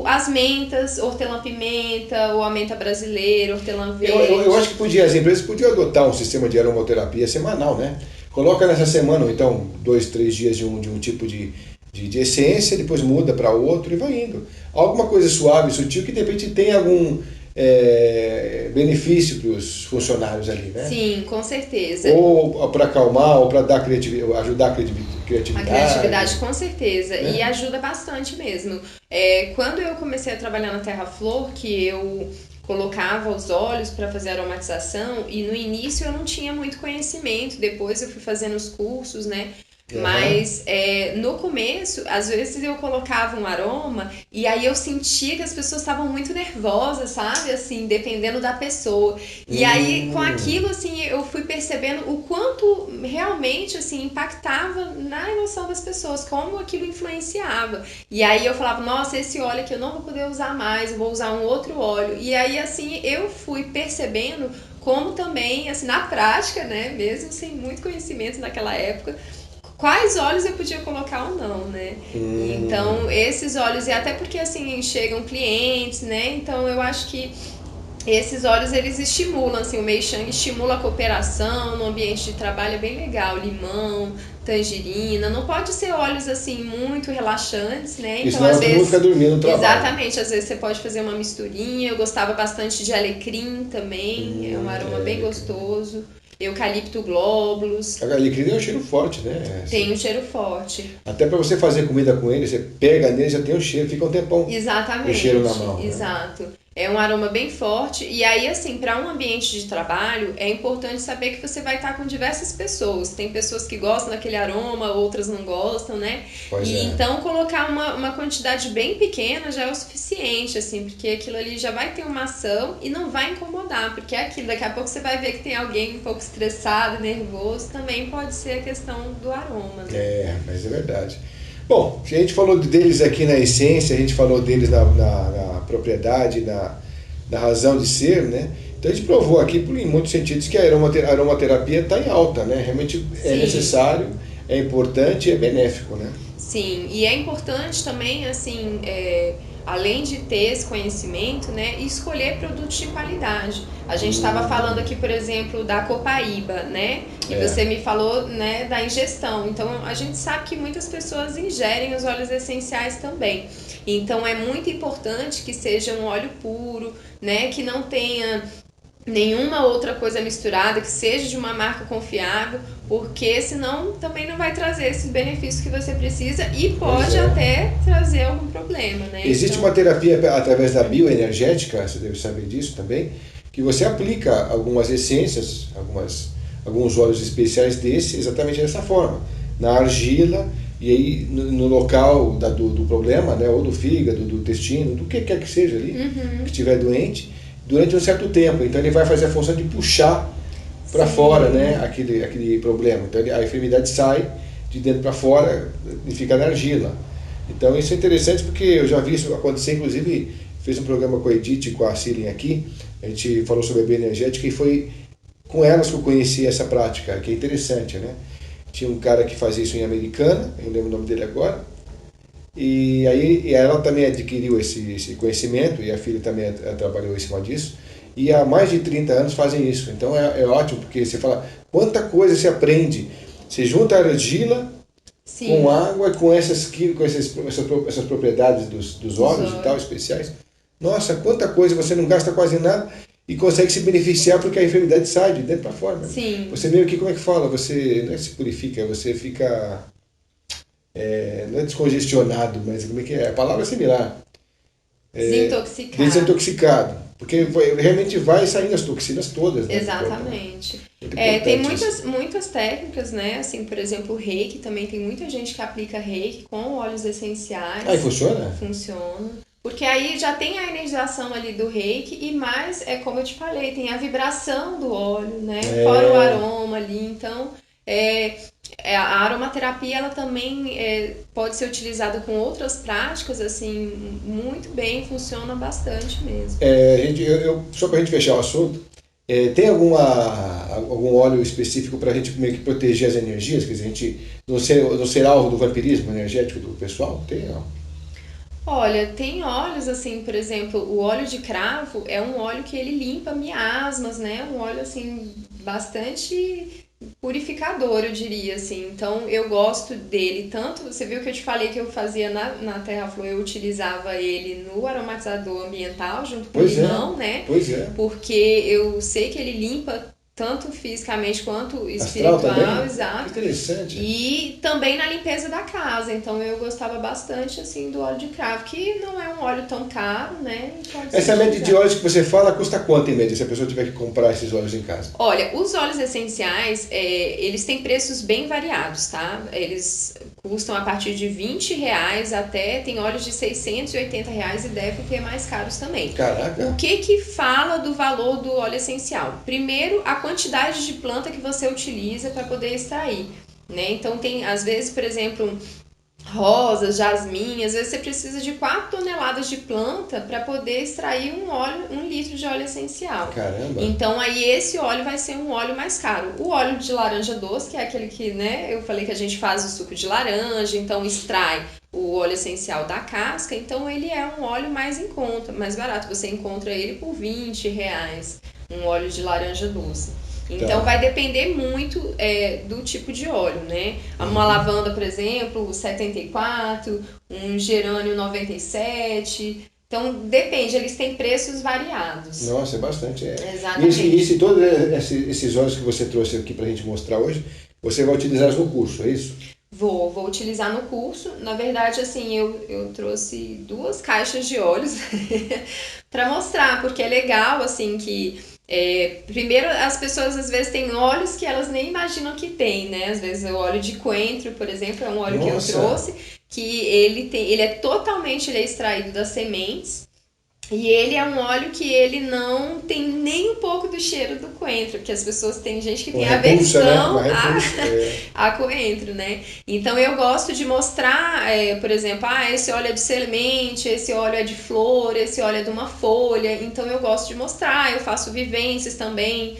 As mentas, hortelã-pimenta, ou a menta brasileira, hortelã verde. Eu acho que as empresas podiam adotar um sistema de aromaterapia semanal, né? Coloca nessa semana, ou então 2, 3 dias de um tipo de essência, depois muda para outro e vai indo. Alguma coisa suave, sutil, que de repente tem algum benefício para os funcionários ali, né? Sim, com certeza. Ou para acalmar, ou para dar ajudar a criatividade. A criatividade, com certeza. Né? E ajuda bastante mesmo. Quando eu comecei a trabalhar na Terra-Flor, que eu colocava os óleos para fazer aromatização, e no início eu não tinha muito conhecimento, depois eu fui fazendo os cursos, né? Mas no começo, às vezes eu colocava um aroma e aí eu sentia que as pessoas estavam muito nervosas, sabe? Assim, dependendo da pessoa. E aí, com aquilo, assim, eu fui percebendo o quanto realmente, assim, impactava na emoção das pessoas, como aquilo influenciava. E aí eu falava, nossa, esse óleo aqui eu não vou poder usar mais, eu vou usar um outro óleo. E aí, assim, eu fui percebendo como também, assim, na prática, né? Mesmo sem muito conhecimento naquela época, quais óleos eu podia colocar ou não, né? Então, esses óleos, e até porque, assim, chegam clientes, né? Então, eu acho que esses óleos, eles estimulam, assim, o Meishang estimula a cooperação no ambiente de trabalho, é bem legal. Limão, tangerina, não pode ser óleos, assim, muito relaxantes, né? Então, às vezes, fica dormindo no trabalho. Exatamente, às vezes você pode fazer uma misturinha. Eu gostava bastante de alecrim também, é um aroma bem gostoso. Eucalipto glóbulos. A alecrim tem um cheiro forte, né? Tem um cheiro forte. Até para você fazer comida com ele, você pega nele, já tem o cheiro, fica um tempão. Exatamente. O cheiro na mão. Exato. Né? É um aroma bem forte. E aí, assim, para um ambiente de trabalho, é importante saber que você vai estar com diversas pessoas. Tem pessoas que gostam daquele aroma, outras não gostam, né? Então, colocar uma quantidade bem pequena já é o suficiente, assim, porque aquilo ali já vai ter uma ação e não vai incomodar. Porque é aquilo, daqui a pouco você vai ver que tem alguém um pouco estressado, nervoso, também pode ser a questão do aroma, né? Mas é verdade. Bom, a gente falou deles aqui na essência, a gente falou deles na propriedade, na razão de ser, né? Então a gente provou aqui, em muitos sentidos, que a aromaterapia está em alta, né? Realmente é necessário, é importante e é benéfico, né? Sim, e é importante também, assim, além de ter esse conhecimento, né, escolher produtos de qualidade. A gente estava falando aqui, por exemplo, da copaíba, né? E você me falou, né, da ingestão. Então, a gente sabe que muitas pessoas ingerem os óleos essenciais também. Então, é muito importante que seja um óleo puro, né, que não tenha nenhuma outra coisa misturada, que seja de uma marca confiável, porque senão também não vai trazer esses benefícios que você precisa e pode até trazer algum problema, né? Existe uma terapia através da bioenergética, você deve saber disso também, que você aplica algumas essências, alguns óleos especiais desses, exatamente dessa forma, na argila, e aí no local do problema, né, ou do fígado, do intestino, do que quer que seja ali, que estiver doente, durante um certo tempo. Então ele vai fazer a função de puxar para fora, né, aquele problema. Então a enfermidade sai de dentro para fora e fica na argila. Então isso é interessante porque eu já vi isso acontecer, inclusive fiz um programa com a Edith e com a Cilin aqui, a gente falou sobre a bioenergética e foi com elas que eu conheci essa prática, que é interessante, né? Tinha um cara que fazia isso em Americana, eu não lembro o nome dele agora, e aí ela também adquiriu esse conhecimento, e a filha também trabalhou em cima disso, e há mais de 30 anos fazem isso. Então é ótimo, porque você fala, quanta coisa se aprende. Você junta a argila com água, com essas propriedades dos óleos e tal, especiais. Nossa, quanta coisa, você não gasta quase nada e consegue se beneficiar porque a enfermidade sai de dentro para fora. Né? Sim. Você meio que, como é que fala? Você não é que se purifica, você fica... não é descongestionado, mas como é que é? A palavra é similar. Desintoxicado. Porque realmente vai saindo as toxinas todas. Né? Exatamente. Tem muitas técnicas, né? Assim, por exemplo, o reiki também. Tem muita gente que aplica reiki com óleos essenciais. E funciona? Funciona. Porque aí já tem a energização ali do reiki e mais, como eu te falei, tem a vibração do óleo, né? Fora o aroma ali. Então, a aromaterapia ela também pode ser utilizada com outras práticas, assim, muito bem, funciona bastante mesmo. Só para a gente fechar o assunto, tem algum óleo específico para a gente meio que proteger as energias? Quer dizer, a gente não ser alvo do vampirismo energético do pessoal? Tem, não? Olha, tem óleos assim, por exemplo, o óleo de cravo é um óleo que ele limpa miasmas, né? Um óleo assim bastante purificador, eu diria assim. Então eu gosto dele tanto, você viu que eu te falei que eu fazia na Terra Flor, eu utilizava ele no aromatizador ambiental junto com limão, né? Pois é. Porque eu sei que ele limpa tanto fisicamente quanto espiritual, exato. Que interessante. E também na limpeza da casa. Então eu gostava bastante assim do óleo de cravo, que não é um óleo tão caro, né? Essa média de óleos que você fala custa quanto em média, se a pessoa tiver que comprar esses óleos em casa? Olha, os óleos essenciais, eles têm preços bem variados, tá? Eles custam a partir de R$20 até, tem óleos de R$680 e deve ter mais caros também. Caraca! O que fala do valor do óleo essencial? Primeiro, a quantidade de planta que você utiliza para poder extrair, né? Então tem, às vezes, por exemplo, rosas, jasmim, às vezes você precisa de 4 toneladas de planta para poder extrair um litro de óleo essencial. Caramba! Então aí esse óleo vai ser um óleo mais caro. O óleo de laranja doce, que é aquele que, né, eu falei que a gente faz o suco de laranja, então extrai o óleo essencial da casca, então ele é um óleo mais em conta, mais barato. Você encontra ele por R$20, um óleo de laranja doce. Então vai depender muito do tipo de óleo, né? Uma lavanda, por exemplo, 74, um gerânio 97. Então depende, eles têm preços variados. Nossa, é bastante. Exatamente. E todos esses óleos que você trouxe aqui pra gente mostrar hoje, você vai utilizar no curso, é isso? Vou utilizar no curso. Na verdade, assim, eu trouxe 2 caixas de óleos para mostrar, porque é legal, assim, que primeiro as pessoas às vezes têm óleos que elas nem imaginam que tem, né? Às vezes o óleo de coentro, por exemplo, é um óleo que eu trouxe, que ele é totalmente extraído das sementes. E ele é um óleo que ele não tem nem um pouco do cheiro do coentro, porque as pessoas tem gente que tem aversão, né? a coentro, né? Então eu gosto de mostrar, por exemplo, esse óleo é de semente, esse óleo é de flor, esse óleo é de uma folha. Então eu gosto de mostrar, eu faço vivências também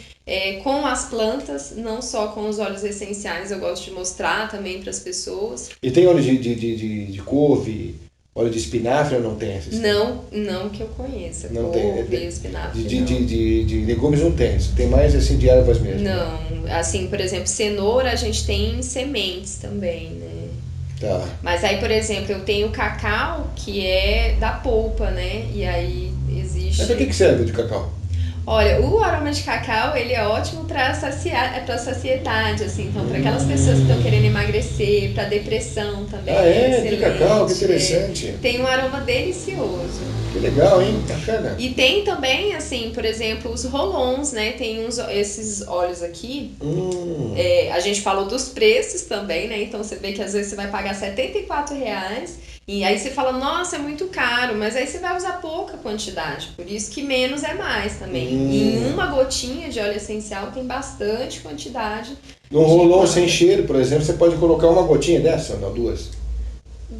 com as plantas, não só com os óleos essenciais, eu gosto de mostrar também para as pessoas. E tem óleo de couve? Óleo de espinafre ou não tem esses? Não que eu conheça. Não couve, tem. Espinafre. De legumes não tem. Tem mais assim de ervas mesmo. Não. Assim, por exemplo, cenoura a gente tem sementes também, né? Tá. Mas aí, por exemplo, eu tenho cacau que é da polpa, né? E aí existe. Mas pra que serve o de cacau? Olha, o aroma de cacau, ele é ótimo para saciedade, assim. Então, para aquelas pessoas que estão querendo emagrecer, para depressão também. De cacau, que interessante. Tem um aroma delicioso. Que legal, hein? Bacana. E tem também, assim, por exemplo, os rolons, né? Tem esses óleos aqui. A gente falou dos preços também, né? Então, você vê que às vezes você vai pagar R$74. E aí você fala, nossa, é muito caro, mas aí você vai usar pouca quantidade, por isso que menos é mais também. Em uma gotinha de óleo essencial tem bastante quantidade. No rolon sem cheiro, por exemplo, você pode colocar uma gotinha dessa, não, 2?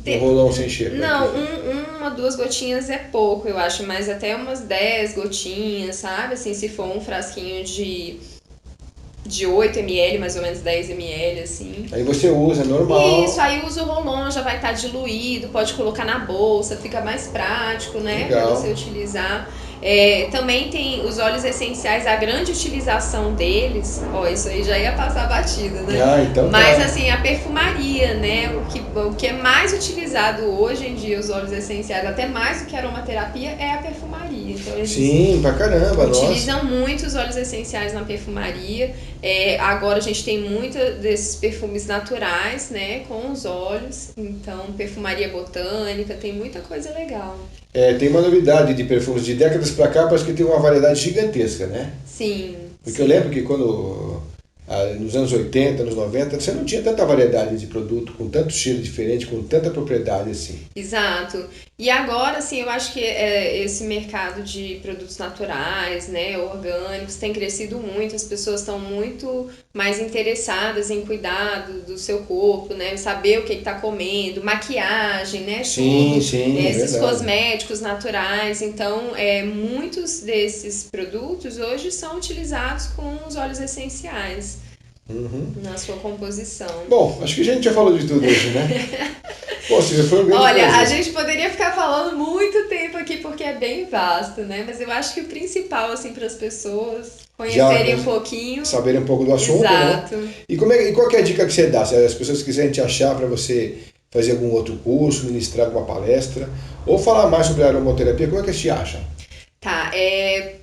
No rolon sem cheiro. Não, 2 gotinhas é pouco, eu acho, mas até umas 10 gotinhas, sabe? Assim, se for um frasquinho de 8 ml, mais ou menos 10 ml, assim. Aí você usa, normal. Isso, aí usa o rolon, já vai estar diluído, pode colocar na bolsa, fica mais prático, né? Legal. Pra você utilizar. Também tem os óleos essenciais, a grande utilização deles, isso aí já ia passar batido, né? Então mas assim, a perfumaria, né? O que é mais utilizado hoje em dia, os óleos essenciais, até mais do que a aromaterapia, é a perfumaria. Então, sim, pra caramba, utilizam muito os óleos essenciais na perfumaria. Agora a gente tem muito desses perfumes naturais, né? Com os óleos. Então, perfumaria botânica, tem muita coisa legal. Tem uma novidade de perfumes de décadas pra cá, parece que tem uma variedade gigantesca, né? Sim. Porque eu lembro que nos anos 80, anos 90, você não tinha tanta variedade de produto, com tanto cheiro diferente, com tanta propriedade assim. Exato. E agora, assim, eu acho que esse mercado de produtos naturais, né, orgânicos, tem crescido muito. As pessoas estão muito mais interessadas em cuidar do seu corpo, né, saber o que está comendo, maquiagem, né, Sim, tudo, sim, é esses verdade. cosméticos naturais. Então, muitos desses produtos hoje são utilizados com os óleos essenciais Uhum. na sua composição. Bom, acho que a gente já falou de tudo hoje, né? Bom, Silvia, foi um grande Olha, a prazer. gente poderia ficar falando muito tempo aqui porque é bem vasto, né? Mas eu acho que o principal, assim, para as pessoas Já conhecerem um pouquinho. saber um pouco do assunto, né? Exato. E qual que é a dica que você dá? Se as pessoas quiserem te achar para você fazer algum outro curso, ministrar alguma palestra, ou falar mais sobre a aromaterapia, como é que eles te acham? Tá,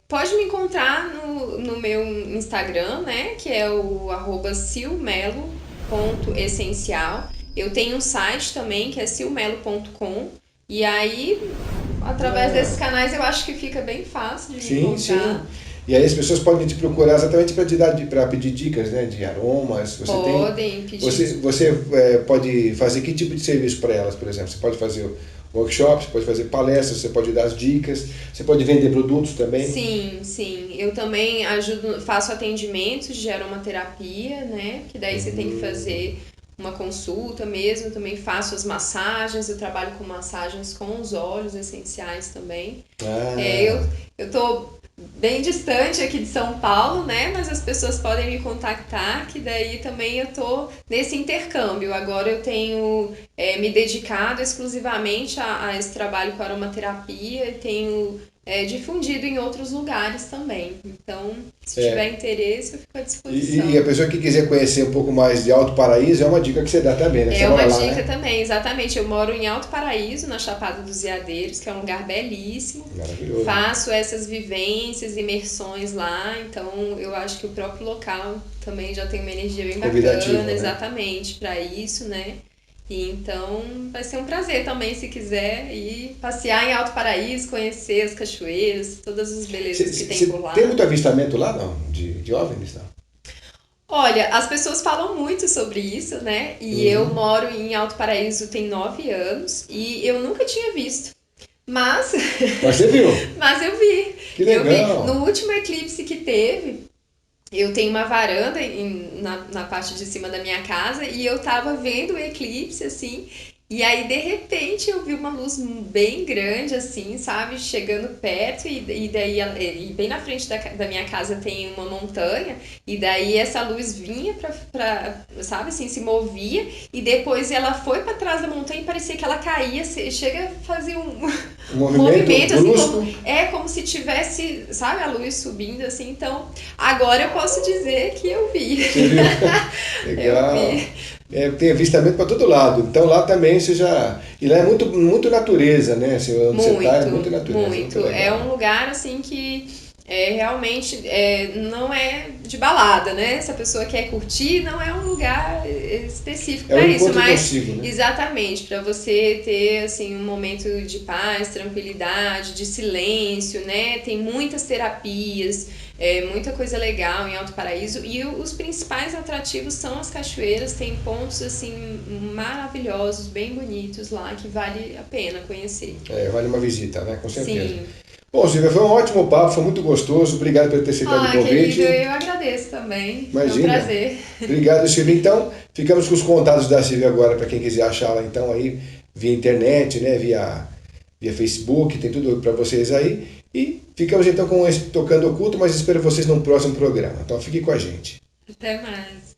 pode me encontrar no meu Instagram, né? Que é o @silmelo.essencial. Eu tenho um site também que é silmelo.com. E aí, através desses Ah, canais, eu acho que fica bem fácil de me sim, sim. encontrar. E aí as pessoas podem te procurar exatamente para te dar, para pedir dicas, né, de aromas. Podem pedir. Você pode fazer que tipo de serviço para elas, por exemplo? Você pode fazer workshops, você pode fazer palestras, você pode dar as dicas, você pode vender produtos também. Sim, sim. Eu também ajudo, faço atendimentos de aromaterapia, né? Que daí você tem que fazer uma consulta mesmo. Eu também faço as massagens, eu trabalho com massagens com os óleos essenciais também. É, Ah, eu tô bem distante aqui de São Paulo, né? Mas as pessoas podem me contactar, que daí também eu tô nesse intercâmbio. Agora eu tenho me dedicado exclusivamente a esse trabalho com aromaterapia e tenho difundido em outros lugares também. Então, se tiver interesse, eu fico à e a disposição. pessoa que quiser conhecer um pouco mais de Alto Paraíso, é uma dica que você dá também, né? Você É mora uma lá, dica né? também, exatamente. Eu moro em Alto Paraíso, na Chapada dos Veadeiros, que é um lugar belíssimo. Maravilhoso. Faço essas vivências, imersões lá, então eu acho que o próprio local também já tem uma energia bem Convidativo, bacana, né? exatamente, para isso, né? E então vai ser um prazer também, se quiser, ir passear em Alto Paraíso, conhecer as cachoeiras, todas as belezas que tem Você por tem lá. muito avistamento lá, não? De OVNIs, não? Olha, as pessoas falam muito sobre isso, né? E eu Uhum. moro em Alto Paraíso tem 9 anos e eu nunca tinha visto. Mas, Mas você viu? mas eu vi. Que Eu vi. legal! No último eclipse que teve, eu tenho uma varanda na parte de cima da minha casa e eu tava vendo o eclipse assim. E aí, de repente, eu vi uma luz bem grande, assim, sabe? Chegando perto, e daí, e bem na frente da minha casa tem uma montanha, e daí essa luz vinha sabe assim, se movia, e depois ela foi pra trás da montanha e parecia que ela caía, chega a fazer Um um movimento movimento, assim, brusco. como se tivesse, sabe, a luz subindo, assim. Então, agora eu posso dizer que eu vi. Você viu? Eu Legal. vi. É, tem avistamento para todo lado. Então lá também você já. E lá é muito, muito natureza, né? Assim, onde você está é Muito, muito natureza, muito muito. É um legal. lugar assim que realmente não é de balada, né? Se a pessoa quer curtir, não é um lugar específico É o para isso, encontro mas consigo, né? exatamente para você ter assim um momento de paz, tranquilidade, de silêncio, né? Tem muitas terapias, muita coisa legal em Alto Paraíso e os principais atrativos são as cachoeiras. Tem pontos assim maravilhosos, bem bonitos lá que vale a pena conhecer. É, vale uma visita, né? Com certeza. Sim. Bom, Silvia, foi um ótimo papo, foi muito gostoso. Obrigado por ter aceitado o Ah, querido, convite. eu agradeço também. Foi um Imagina. prazer. Obrigado, Silvia. Então, ficamos com os contatos da Silvia agora, para quem quiser achá-la, então, aí, via internet, né? Via Facebook, tem tudo para vocês aí. E ficamos então com esse Tocando Oculto, mas espero vocês no próximo programa. Então, fique com a gente. Até mais.